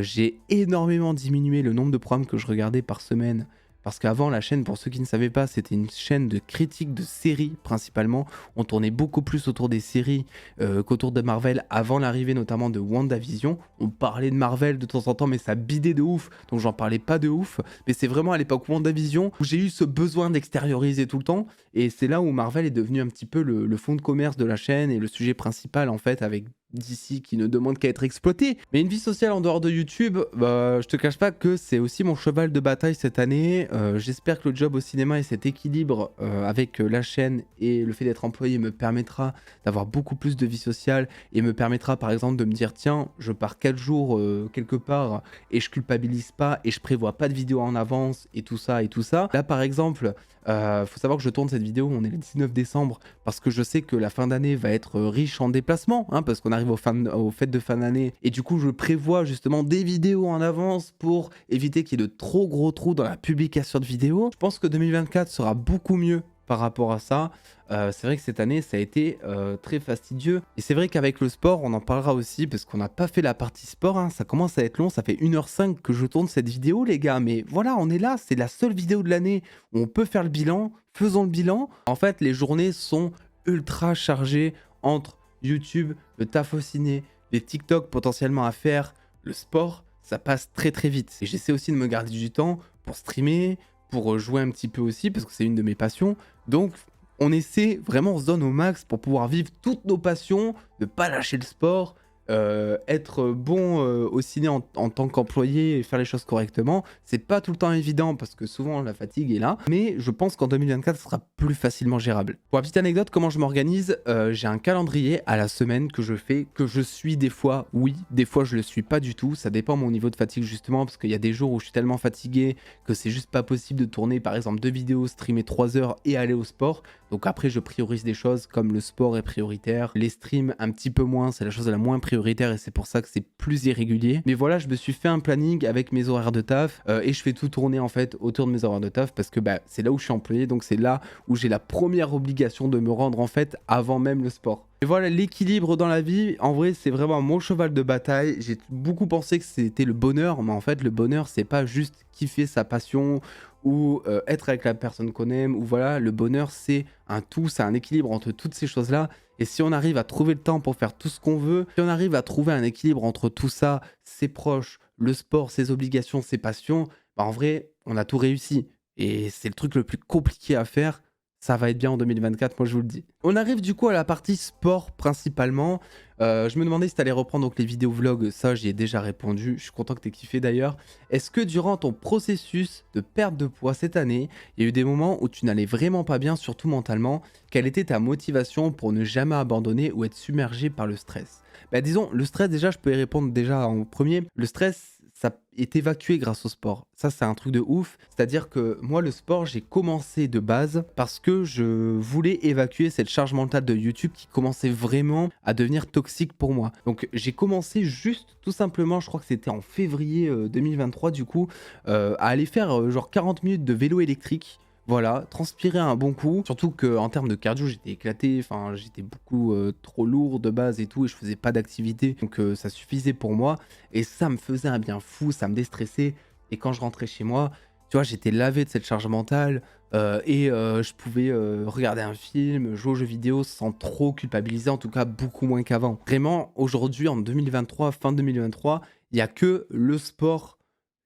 j'ai énormément diminué le nombre de programmes que je regardais par semaine. Parce qu'avant, la chaîne, pour ceux qui ne savaient pas, c'était une chaîne de critique de séries principalement. On tournait beaucoup plus autour des séries qu'autour de Marvel avant l'arrivée notamment de WandaVision. On parlait de Marvel de temps en temps, mais ça bidait de ouf, donc j'en parlais pas de ouf. Mais c'est vraiment à l'époque WandaVision où j'ai eu ce besoin d'extérioriser tout le temps. Et c'est là où Marvel est devenu un petit peu le fond de commerce de la chaîne et le sujet principal en fait, avec d'ici qui ne demande qu'à être exploité. Mais une vie sociale en dehors de YouTube, bah, je te cache pas que c'est aussi mon cheval de bataille cette année. J'espère que le job au cinéma et cet équilibre avec la chaîne et le fait d'être employé me permettra d'avoir beaucoup plus de vie sociale et me permettra par exemple de me dire tiens, je pars 4 jours quelque part et je culpabilise pas et je prévois pas de vidéo en avance et tout ça et tout ça. Là par exemple, faut savoir que je tourne cette vidéo, on est le 19 décembre, parce que je sais que la fin d'année va être riche en déplacements, hein, parce qu'on arrive aux fêtes de fin d'année, et du coup je prévois justement des vidéos en avance pour éviter qu'il y ait de trop gros trous dans la publication de vidéos. Je pense que 2024 sera beaucoup mieux par rapport à ça. C'est vrai que cette année ça a été très fastidieux, et c'est vrai qu'avec le sport on en parlera aussi parce qu'on n'a pas fait la partie sport, hein. Ça commence à être long, ça fait 1h05 que je tourne cette vidéo les gars, mais voilà, on est là, c'est la seule vidéo de l'année où on peut faire le bilan. Faisons le bilan. En fait les journées sont ultra chargées entre YouTube, le taf au ciné, les TikTok potentiellement à faire, le sport, ça passe très très vite, et j'essaie aussi de me garder du temps pour streamer, pour jouer un petit peu aussi parce que c'est une de mes passions. Donc on essaie vraiment, on se donne au max pour pouvoir vivre toutes nos passions, ne pas lâcher le sport, être bon au ciné en tant qu'employé et faire les choses correctement. C'est pas tout le temps évident parce que souvent la fatigue est là, mais je pense qu'en 2024 ça sera plus facilement gérable. Pour la petite anecdote, comment je m'organise, j'ai un calendrier à la semaine que je fais, que je suis des fois, oui, des fois je le suis pas du tout, ça dépend de mon niveau de fatigue justement, parce qu'il y a des jours où je suis tellement fatigué que c'est juste pas possible de tourner par exemple 2 vidéos, streamer 3 heures et aller au sport. Donc après je priorise des choses comme le sport est prioritaire, les streams un petit peu moins, c'est la chose la moins prioritaire et c'est pour ça que c'est plus irrégulier. Mais voilà, je me suis fait un planning avec mes horaires de taf et je fais tout tourner en fait autour de mes horaires de taf parce que bah, c'est là où je suis employé, donc c'est là où j'ai la première obligation de me rendre en fait avant même le sport. Et voilà, l'équilibre dans la vie, en vrai c'est vraiment mon cheval de bataille. J'ai beaucoup pensé que c'était le bonheur, mais en fait le bonheur c'est pas juste kiffer sa passion ou être avec la personne qu'on aime, ou voilà, le bonheur c'est un tout, c'est un équilibre entre toutes ces choses-là. Et si on arrive à trouver le temps pour faire tout ce qu'on veut, si on arrive à trouver un équilibre entre tout ça, ses proches, le sport, ses obligations, ses passions, bah en vrai, on a tout réussi. Et c'est le truc le plus compliqué à faire. Ça va être bien en 2024, moi je vous le dis. On arrive du coup à la partie sport principalement. Je me demandais si tu allais reprendre donc les vidéos vlogs, ça j'y ai déjà répondu, je suis content que tu aies kiffé d'ailleurs. Est-ce que durant ton processus de perte de poids cette année, il y a eu des moments où tu n'allais vraiment pas bien, surtout mentalement? Quelle était ta motivation pour ne jamais abandonner ou être submergé par le stress? Bah disons, le stress déjà, je peux y répondre déjà en premier. Le stress, ça est évacué grâce au sport. Ça, c'est un truc de ouf. C'est-à-dire que moi, le sport, j'ai commencé de base parce que je voulais évacuer cette charge mentale de YouTube qui commençait vraiment à devenir toxique pour moi. Donc, j'ai commencé juste, tout simplement, je crois que c'était en février 2023, du coup, à aller faire genre 40 minutes de vélo électrique. Voilà, transpirer un bon coup. Surtout qu'en termes de cardio, j'étais éclaté. Enfin, j'étais beaucoup trop lourd de base et tout. Et je faisais pas d'activité. Donc, ça suffisait pour moi. Et ça me faisait un bien fou. Ça me déstressait. Et quand je rentrais chez moi, tu vois, j'étais lavé de cette charge mentale. Je pouvais regarder un film, jouer aux jeux vidéo sans trop culpabiliser. En tout cas, beaucoup moins qu'avant. Vraiment, aujourd'hui, en 2023, fin 2023, il n'y a que le sport,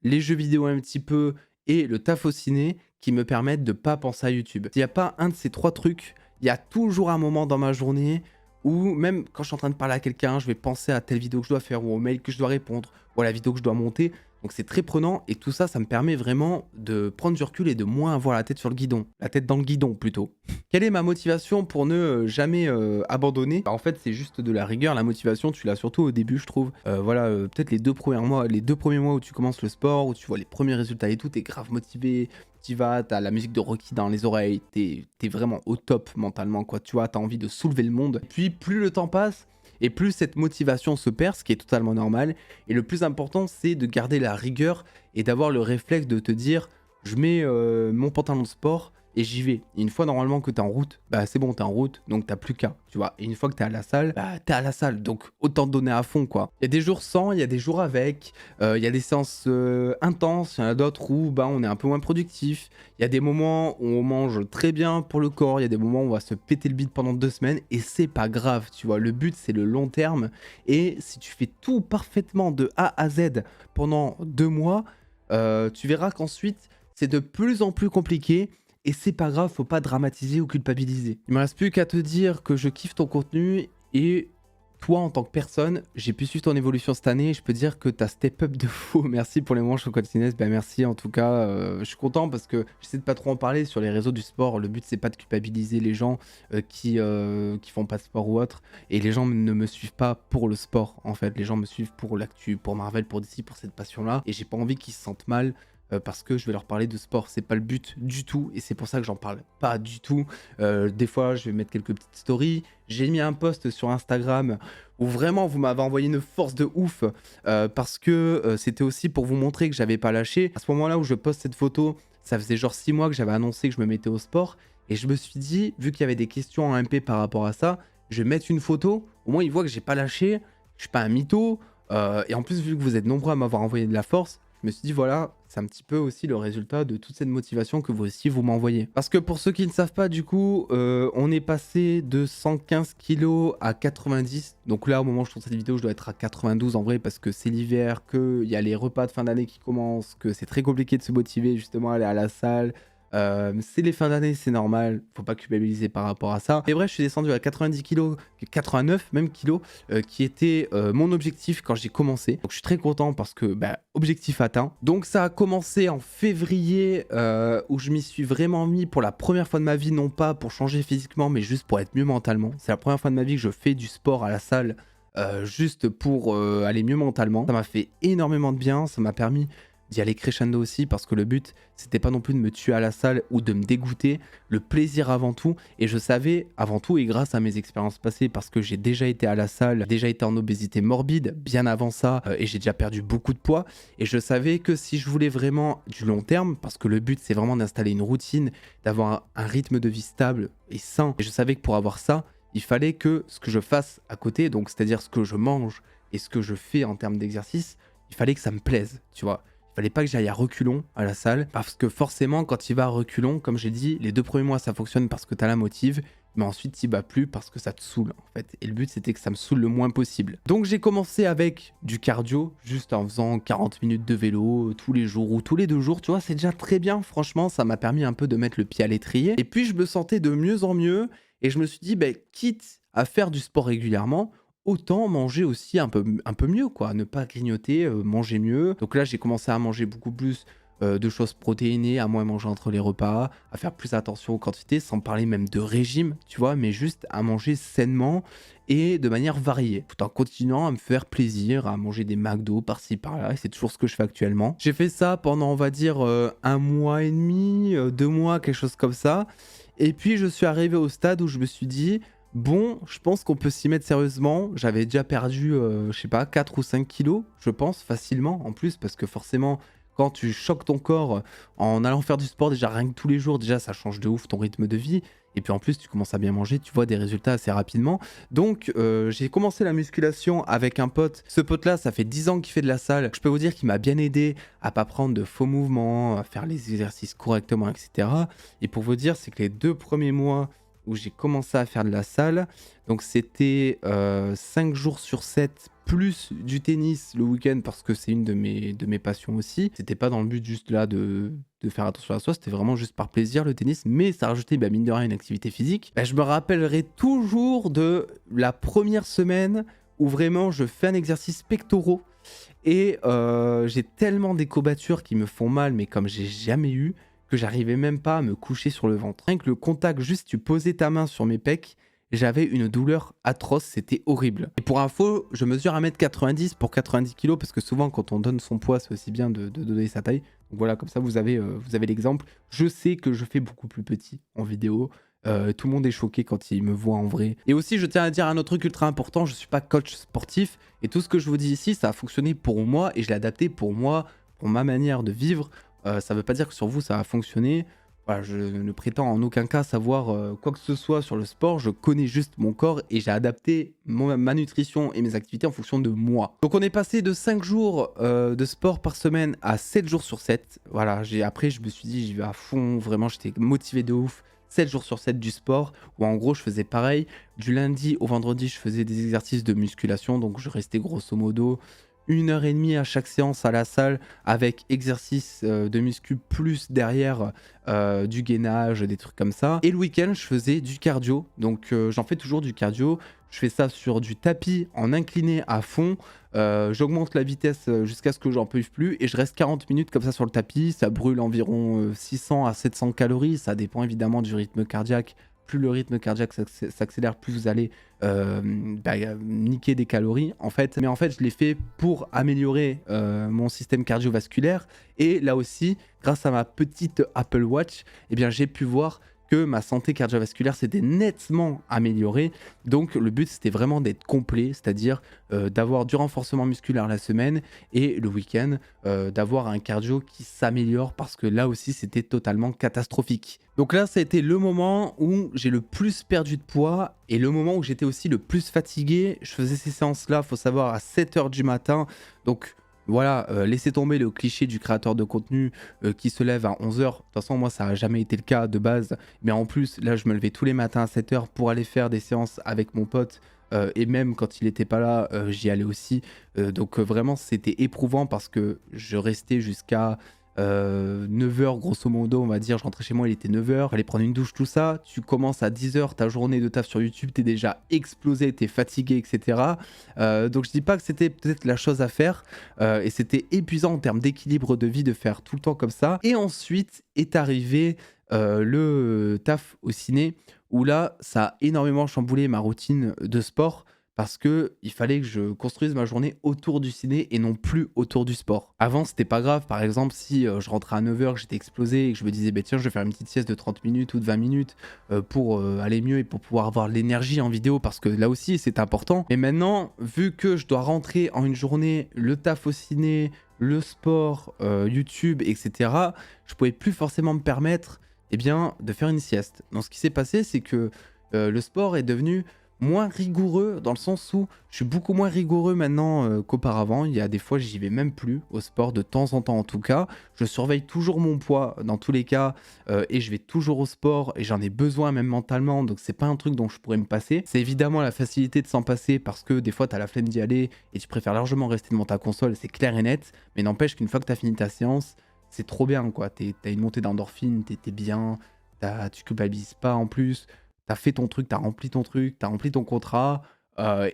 les jeux vidéo un petit peu et le taf au ciné qui me permettent de pas penser à YouTube. S'il n'y a pas un de ces 3 trucs, il y a toujours un moment dans ma journée où même quand je suis en train de parler à quelqu'un, je vais penser à telle vidéo que je dois faire ou au mail que je dois répondre ou à la vidéo que je dois monter. Donc c'est très prenant et tout ça, ça me permet vraiment de prendre du recul et de moins avoir la tête sur le guidon. La tête dans le guidon plutôt. Quelle est ma motivation pour ne jamais abandonner? Bah, en fait, c'est juste de la rigueur. La motivation, tu l'as surtout au début, je trouve. Voilà, peut-être les 2 premiers mois où tu commences le sport, où tu vois les premiers résultats et tout, t'es grave motivé. Tu vas, t'as la musique de Rocky dans les oreilles, t'es vraiment au top mentalement, quoi. Tu vois, t'as envie de soulever le monde. Puis plus le temps passe, et plus cette motivation se perd, ce qui est totalement normal. Et le plus important, c'est de garder la rigueur et d'avoir le réflexe de te dire, je mets mon pantalon de sport et j'y vais. Et une fois normalement que t'es en route, bah c'est bon, t'es en route, donc t'as plus qu'à, tu vois. Et une fois que t'es à la salle, bah t'es à la salle, donc autant te donner à fond, quoi. Il y a des jours sans, il y a des jours avec, il y a des séances intenses, il y en a d'autres où bah on est un peu moins productif. Il y a des moments où on mange très bien pour le corps, il y a des moments où on va se péter le bide pendant 2 semaines, et c'est pas grave, tu vois. Le but, c'est le long terme, et si tu fais tout parfaitement de A à Z pendant 2 mois, tu verras qu'ensuite, c'est de plus en plus compliqué. Et c'est pas grave, faut pas dramatiser ou culpabiliser. Il me reste plus qu'à te dire que je kiffe ton contenu et toi, en tant que personne, j'ai pu suivre ton évolution cette année. Je peux dire que tu as step up de fou. Merci pour les manches au continent. Ben, merci en tout cas. Je suis content parce que j'essaie de pas trop en parler sur les réseaux du sport. Le but, c'est pas de culpabiliser les gens qui font pas de sport ou autre. Et les gens ne me suivent pas pour le sport, en fait. Les gens me suivent pour l'actu, pour Marvel, pour DC, pour cette passion-là. Et j'ai pas envie qu'ils se sentent mal parce que je vais leur parler de sport. C'est pas le but du tout et c'est pour ça que j'en parle pas du tout. Des fois, je vais mettre quelques petites stories. J'ai mis un post sur Instagram où vraiment vous m'avez envoyé une force de ouf parce que c'était aussi pour vous montrer que j'avais pas lâché. À ce moment-là où je poste cette photo, ça faisait genre 6 mois que j'avais annoncé que je me mettais au sport et je me suis dit, vu qu'il y avait des questions en MP par rapport à ça, je vais mettre une photo. Au moins, ils voient que j'ai pas lâché, je suis pas un mytho. Et en plus, vu que vous êtes nombreux à m'avoir envoyé de la force, je me suis dit, voilà, c'est un petit peu aussi le résultat de toute cette motivation que vous aussi, vous m'envoyez. Parce que pour ceux qui ne savent pas, du coup, on est passé de 115 kilos à 90. Donc là, au moment où je tourne cette vidéo, je dois être à 92 en vrai, parce que c'est l'hiver, qu'il y a les repas de fin d'année qui commencent, que c'est très compliqué de se motiver justement à aller à la salle. C'est les fins d'année, c'est normal, faut pas culpabiliser par rapport à ça. Et bref, je suis descendu à 90 kg, 89 même kilos, qui était mon objectif quand j'ai commencé. Donc je suis très content parce que objectif atteint. Donc ça a commencé en février où je m'y suis vraiment mis pour la première fois de ma vie, non pas pour changer physiquement, mais juste pour être mieux mentalement. C'est la première fois de ma vie que je fais du sport à la salle. Juste pour aller mieux mentalement. Ça m'a fait énormément de bien, ça m'a permis d'y aller crescendo aussi parce que le but c'était pas non plus de me tuer à la salle ou de me dégoûter, le plaisir avant tout. Et je savais avant tout, et grâce à mes expériences passées, parce que j'ai déjà été à la salle, déjà été en obésité morbide bien avant ça et j'ai déjà perdu beaucoup de poids, et je savais que si je voulais vraiment du long terme, parce que le but c'est vraiment d'installer une routine, d'avoir un rythme de vie stable et sain, et je savais que pour avoir ça il fallait que ce que je fasse à côté, donc c'est-à-dire ce que je mange et ce que je fais en termes d'exercice, il fallait que ça me plaise, tu vois. Il fallait pas que j'aille à reculons à la salle, parce que forcément, quand il va à reculons, comme j'ai dit, les 2 premiers mois, ça fonctionne parce que tu as la motive, mais ensuite, tu vas plus parce que ça te saoule, en fait. Et le but, c'était que ça me saoule le moins possible. Donc, j'ai commencé avec du cardio, juste en faisant 40 minutes de vélo tous les jours ou tous les 2 jours, tu vois, c'est déjà très bien. Franchement, ça m'a permis un peu de mettre le pied à l'étrier. Et puis, je me sentais de mieux en mieux, et je me suis dit, quitte à faire du sport régulièrement, autant manger aussi un peu mieux, quoi. Ne pas grignoter, manger mieux. Donc là, j'ai commencé à manger beaucoup plus de choses protéinées, à moins manger entre les repas, à faire plus attention aux quantités, sans parler même de régime, tu vois, mais juste à manger sainement et de manière variée, tout en continuant à me faire plaisir, à manger des McDo par-ci par-là, et c'est toujours ce que je fais actuellement. J'ai fait ça pendant, on va dire, 1 mois et demi, 2 mois, quelque chose comme ça. Et puis, je suis arrivé au stade où je me suis dit, bon, je pense qu'on peut s'y mettre sérieusement. J'avais déjà perdu, je sais pas, 4 ou 5 kilos, je pense, facilement, en plus, parce que forcément, quand tu choques ton corps en allant faire du sport, déjà rien que tous les jours, déjà ça change de ouf ton rythme de vie. Et puis en plus, tu commences à bien manger, tu vois des résultats assez rapidement. Donc, j'ai commencé la musculation avec un pote. Ce pote-là, ça fait 10 ans qu'il fait de la salle. Je peux vous dire qu'il m'a bien aidé à pas prendre de faux mouvements, à faire les exercices correctement, etc. Et pour vous dire, c'est que les 2 premiers mois où j'ai commencé à faire de la salle, donc c'était 5 jours sur 7 plus du tennis le week-end parce que c'est une de mes passions aussi. C'était pas dans le but juste là de faire attention à soi, c'était vraiment juste par plaisir le tennis, mais ça rajoutait mine de rien une activité physique. Je me rappellerai toujours de la première semaine où vraiment je fais un exercice pectoraux et j'ai tellement des courbatures qui me font mal, mais comme j'ai jamais eu, que j'arrivais même pas à me coucher sur le ventre. Rien que le contact, juste tu posais ta main sur mes pecs, j'avais une douleur atroce, c'était horrible. Et pour info, je mesure 1m90 pour 90 kg, parce que souvent quand on donne son poids, c'est aussi bien de donner sa taille. Donc voilà, comme ça vous avez l'exemple. Je sais que je fais beaucoup plus petit en vidéo. Tout le monde est choqué quand il me voit en vrai. Et aussi, je tiens à dire un autre truc ultra important, je suis pas coach sportif, et tout ce que je vous dis ici, ça a fonctionné pour moi, et je l'ai adapté pour moi, pour ma manière de vivre. Ça veut pas dire que sur vous ça a fonctionné. Voilà, je ne prétends en aucun cas savoir quoi que ce soit sur le sport. Je connais juste mon corps et j'ai adapté ma nutrition et mes activités en fonction de moi. Donc on est passé de 5 jours de sport par semaine à 7 jours sur 7. Voilà, après je me suis dit j'y vais à fond. Vraiment j'étais motivé de ouf. 7 jours sur 7 du sport, où en gros je faisais pareil. Du lundi au vendredi je faisais des exercices de musculation. Donc je restais grosso modo 1 heure et demie à chaque séance à la salle avec exercice de muscu plus derrière du gainage, des trucs comme ça. Et le week-end, je faisais du cardio. Donc j'en fais toujours du cardio. Je fais ça sur du tapis en incliné à fond. J'augmente la vitesse jusqu'à ce que j'en puisse plus et je reste 40 minutes comme ça sur le tapis. Ça brûle environ 600 à 700 calories. Ça dépend évidemment du rythme cardiaque. Plus le rythme cardiaque s'accélère, plus vous allez niquer des calories en fait. Mais en fait, je l'ai fait pour améliorer mon système cardiovasculaire. Et là aussi, grâce à ma petite Apple Watch, eh bien, j'ai pu voir que ma santé cardiovasculaire s'était nettement améliorée. Donc le but c'était vraiment d'être complet, c'est-à-dire d'avoir du renforcement musculaire la semaine et le week-end d'avoir un cardio qui s'améliore parce que là aussi c'était totalement catastrophique. Donc là ça a été le moment où j'ai le plus perdu de poids et le moment où j'étais aussi le plus fatigué. Je faisais ces séances là, faut savoir, à 7 h du matin. Donc voilà, laissez tomber le cliché du créateur de contenu qui se lève à 11 h. De toute façon, moi, ça n'a jamais été le cas de base. Mais en plus, là, je me levais tous les matins à 7 h pour aller faire des séances avec mon pote. Et même quand il n'était pas là, j'y allais aussi. Donc vraiment, c'était éprouvant parce que je restais jusqu'à 9 h grosso modo, on va dire. Je rentrais chez moi, il était 9 h. Fallait prendre une douche, tout ça. Tu commences à 10 h ta journée de taf sur YouTube, t'es déjà explosé, t'es fatigué, etc. Donc je dis pas que c'était peut-être la chose à faire. Et c'était épuisant en termes d'équilibre de vie de faire tout le temps comme ça. Et ensuite est arrivé le taf au ciné, où là, ça a énormément chamboulé ma routine de sport. Parce que il fallait que je construise ma journée autour du ciné et non plus autour du sport. Avant, c'était pas grave. Par exemple, si je rentrais à 9 h, que j'étais explosé et que je me disais, bah, tiens, je vais faire une petite sieste de 30 minutes ou de 20 minutes pour aller mieux et pour pouvoir avoir l'énergie en vidéo, parce que là aussi, c'est important. Et maintenant, vu que je dois rentrer en une journée, le taf au ciné, le sport, YouTube, etc., je pouvais plus forcément me permettre de faire une sieste. Donc, ce qui s'est passé, c'est que le sport est devenu moins rigoureux, dans le sens où je suis beaucoup moins rigoureux maintenant qu'auparavant. Il y a des fois, j'y vais même plus au sport, de temps en temps en tout cas. Je surveille toujours mon poids dans tous les cas et je vais toujours au sport et j'en ai besoin même mentalement, donc c'est pas un truc dont je pourrais me passer. C'est évidemment la facilité de s'en passer parce que des fois t'as la flemme d'y aller et tu préfères largement rester devant ta console, c'est clair et net, mais n'empêche qu'une fois que t'as fini ta séance, c'est trop bien quoi. T'as une montée d'endorphine, t'es bien, tu culpabilises pas en plus. T'as fait ton truc, t'as rempli ton truc, t'as rempli ton contrat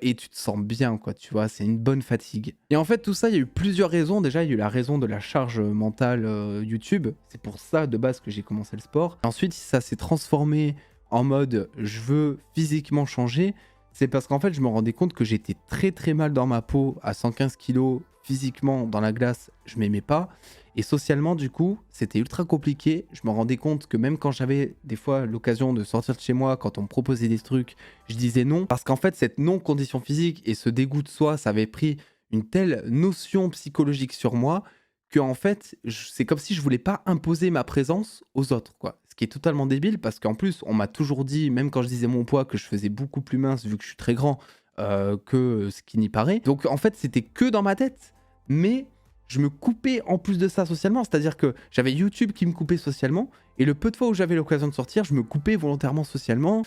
et tu te sens bien, quoi, tu vois, c'est une bonne fatigue. Et en fait, tout ça, il y a eu plusieurs raisons. Déjà, il y a eu la raison de la charge mentale YouTube. C'est pour ça, de base, que j'ai commencé le sport. Ensuite, ça s'est transformé en mode je veux physiquement changer. C'est parce qu'en fait, je me rendais compte que j'étais très très mal dans ma peau à 115 kilos physiquement dans la glace, je m'aimais pas. Et socialement, du coup, c'était ultra compliqué. Je me rendais compte que même quand j'avais des fois l'occasion de sortir de chez moi, quand on me proposait des trucs, je disais non. Parce qu'en fait, cette non-condition physique et ce dégoût de soi, ça avait pris une telle notion psychologique sur moi que en fait, c'est comme si je voulais pas imposer ma présence aux autres, quoi. Ce qui est totalement débile parce qu'en plus, on m'a toujours dit, même quand je disais mon poids, que je faisais beaucoup plus mince vu que je suis très grand que ce qui n'y paraît. Donc en fait, c'était que dans ma tête. Mais je me coupais en plus de ça socialement, c'est-à-dire que j'avais YouTube qui me coupait socialement, et le peu de fois où j'avais l'occasion de sortir, je me coupais volontairement socialement.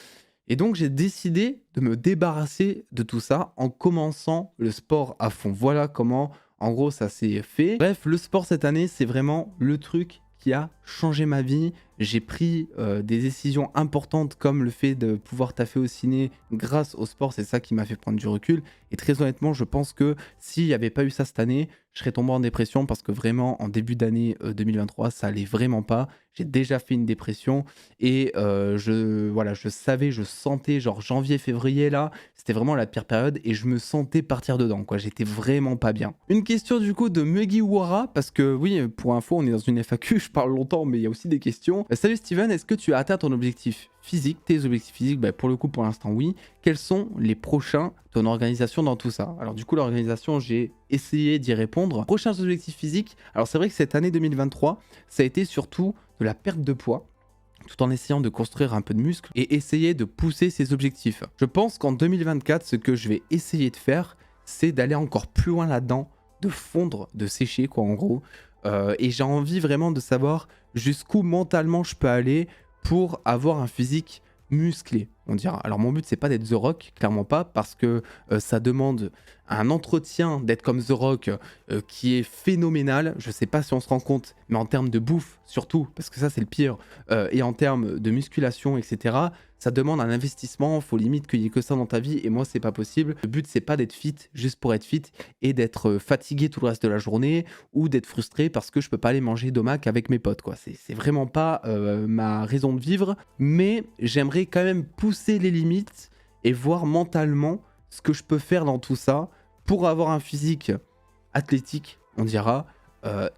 Et donc j'ai décidé de me débarrasser de tout ça en commençant le sport à fond. Voilà comment, en gros, ça s'est fait. Bref, le sport cette année, c'est vraiment le truc qui a changé ma vie. J'ai pris des décisions importantes comme le fait de pouvoir taffer au ciné grâce au sport, c'est ça qui m'a fait prendre du recul. Et très honnêtement, je pense que s'il n'y avait pas eu ça cette année, je serais tombé en dépression parce que vraiment, en début d'année 2023, ça allait vraiment pas. J'ai déjà fait une dépression et je savais, je sentais, genre janvier, février là, c'était vraiment la pire période et je me sentais partir dedans, quoi. J'étais vraiment pas bien. Une question du coup de Mugiwara, parce que oui, pour info, on est dans une FAQ, je parle longtemps, mais il y a aussi des questions. Salut Steven, est-ce que tu as atteint ton objectif physique, tes objectifs physiques? Pour le coup, pour l'instant, oui. Quels sont les prochains, ton organisation dans tout ça? Alors du coup, l'organisation, j'ai essayé d'y répondre. Prochains objectifs physiques, alors c'est vrai que cette année 2023, ça a été surtout de la perte de poids, tout en essayant de construire un peu de muscle et essayer de pousser ses objectifs. Je pense qu'en 2024, ce que je vais essayer de faire, c'est d'aller encore plus loin là-dedans, de fondre, de sécher, quoi, en gros. Et j'ai envie vraiment de savoir jusqu'où mentalement je peux aller pour avoir un physique musclé. on dira. Alors mon but c'est pas d'être The Rock, clairement pas, parce que ça demande un entretien d'être comme The Rock qui est phénoménal. Je sais pas si on se rend compte, mais en termes de bouffe surtout, parce que ça c'est le pire, et en termes de musculation, etc., ça demande un investissement, faut limite qu'il y ait que ça dans ta vie, et moi c'est pas possible. Le but c'est pas d'être fit juste pour être fit et d'être fatigué tout le reste de la journée ou d'être frustré parce que je peux pas aller manger d'omac avec mes potes, quoi. C'est vraiment pas ma raison de vivre, mais j'aimerais quand même pousser les limites et voir mentalement ce que je peux faire dans tout ça pour avoir un physique athlétique, on dira,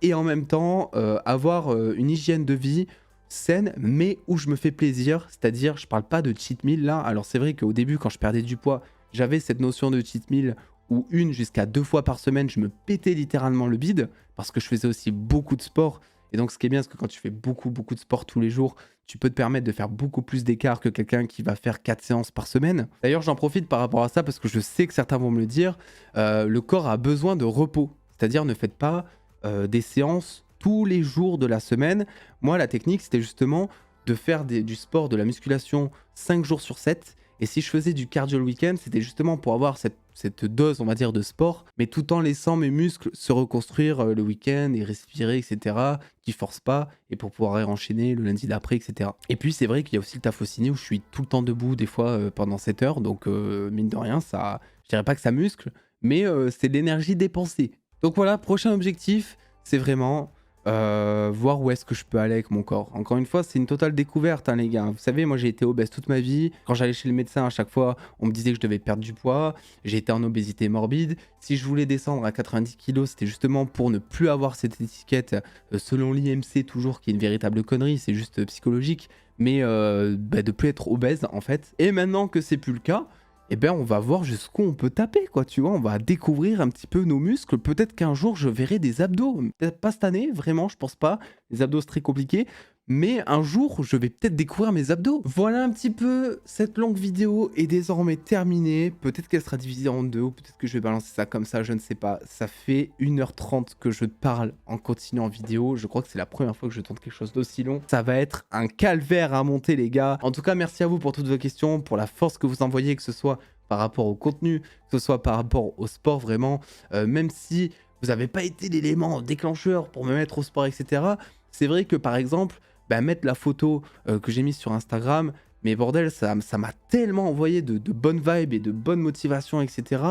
et en même temps avoir une hygiène de vie saine, mais où je me fais plaisir, c'est-à-dire je parle pas de cheat meal là. Alors c'est vrai qu'au début quand je perdais du poids, j'avais cette notion de cheat meal où 1 jusqu'à 2 fois par semaine je me pétais littéralement le bide parce que je faisais aussi beaucoup de sport. Et donc ce qui est bien, c'est que quand tu fais beaucoup de sport tous les jours, tu peux te permettre de faire beaucoup plus d'écart que quelqu'un qui va faire 4 séances par semaine. D'ailleurs j'en profite par rapport à ça parce que je sais que certains vont me le dire, le corps a besoin de repos, c'est-à-dire ne faites pas des séances tous les jours de la semaine. Moi, la technique, c'était justement de faire du sport, de la musculation 5 jours sur 7. Et si je faisais du cardio le week-end, c'était justement pour avoir cette dose, on va dire, de sport, mais tout en laissant mes muscles se reconstruire le week-end et respirer, etc., qui forcent pas, et pour pouvoir enchaîner le lundi d'après, etc. Et puis, c'est vrai qu'il y a aussi le taf au ciné où je suis tout le temps debout, des fois pendant 7 heures. Donc, mine de rien, ça, je dirais pas que ça muscle, mais c'est de l'énergie dépensée. Donc voilà, prochain objectif, c'est vraiment voir où est-ce que je peux aller avec mon corps. Encore une fois, c'est une totale découverte, hein, les gars. Vous savez, moi j'ai été obèse toute ma vie. Quand j'allais chez le médecin, à chaque fois, on me disait que je devais perdre du poids. J'ai été en obésité morbide. Si je voulais descendre à 90 kilos, c'était justement pour ne plus avoir cette étiquette selon l'IMC, toujours, qui est une véritable connerie. C'est juste psychologique. Mais de plus être obèse, en fait. Et maintenant que c'est plus le cas, eh ben on va voir jusqu'où on peut taper, quoi, tu vois, on va découvrir un petit peu nos muscles. Peut-être qu'un jour je verrai des abdos, peut-être pas cette année, vraiment, je pense pas, les abdos c'est très compliqué, mais un jour je vais peut-être découvrir mes abdos. Voilà un petit peu, cette longue vidéo est désormais terminée, peut-être qu'elle sera divisée en deux, ou peut-être que je vais balancer ça comme ça, je ne sais pas. Ça fait 1h30 que je parle en continuant en vidéo, je crois que c'est la première fois que je tente quelque chose d'aussi long. Ça va être un calvaire à monter, les gars. En tout cas, merci à vous pour toutes vos questions, pour la force que vous envoyez, que ce soit par rapport au contenu, que ce soit par rapport au sport, vraiment, même si vous n'avez pas été l'élément déclencheur pour me mettre au sport, etc. C'est vrai que par exemple, mettre la photo que j'ai mise sur Instagram, mais bordel, ça m'a tellement envoyé de bonnes vibes et de bonnes motivations, etc.,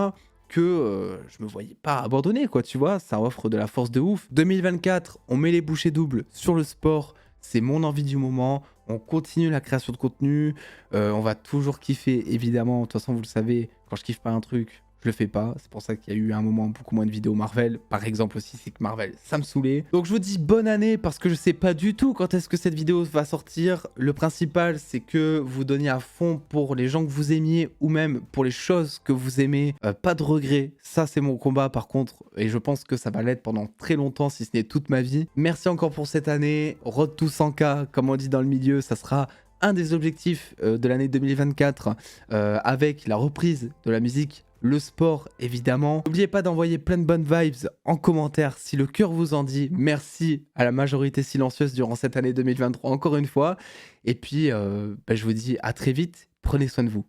que je me voyais pas abandonner, quoi, tu vois, ça offre de la force de ouf. 2024, on met les bouchées doubles sur le sport, c'est mon envie du moment, on continue la création de contenu, on va toujours kiffer, évidemment, de toute façon, vous le savez, quand je kiffe pas un truc, je le fais pas, c'est pour ça qu'il y a eu un moment beaucoup moins de vidéos Marvel, par exemple aussi, c'est que Marvel, ça me saoulait. Donc je vous dis bonne année, parce que je sais pas du tout quand est-ce que cette vidéo va sortir. Le principal, c'est que vous donniez à fond pour les gens que vous aimiez, ou même pour les choses que vous aimez, pas de regrets, ça c'est mon combat par contre, et je pense que ça va l'être pendant très longtemps, si ce n'est toute ma vie. Merci encore pour cette année, road to 100K, comme on dit dans le milieu, ça sera un des objectifs de l'année 2024, avec la reprise de la musique, le sport évidemment. N'oubliez pas d'envoyer plein de bonnes vibes en commentaire si le cœur vous en dit. Merci à la majorité silencieuse durant cette année 2023 encore une fois. Et puis je vous dis à très vite, prenez soin de vous.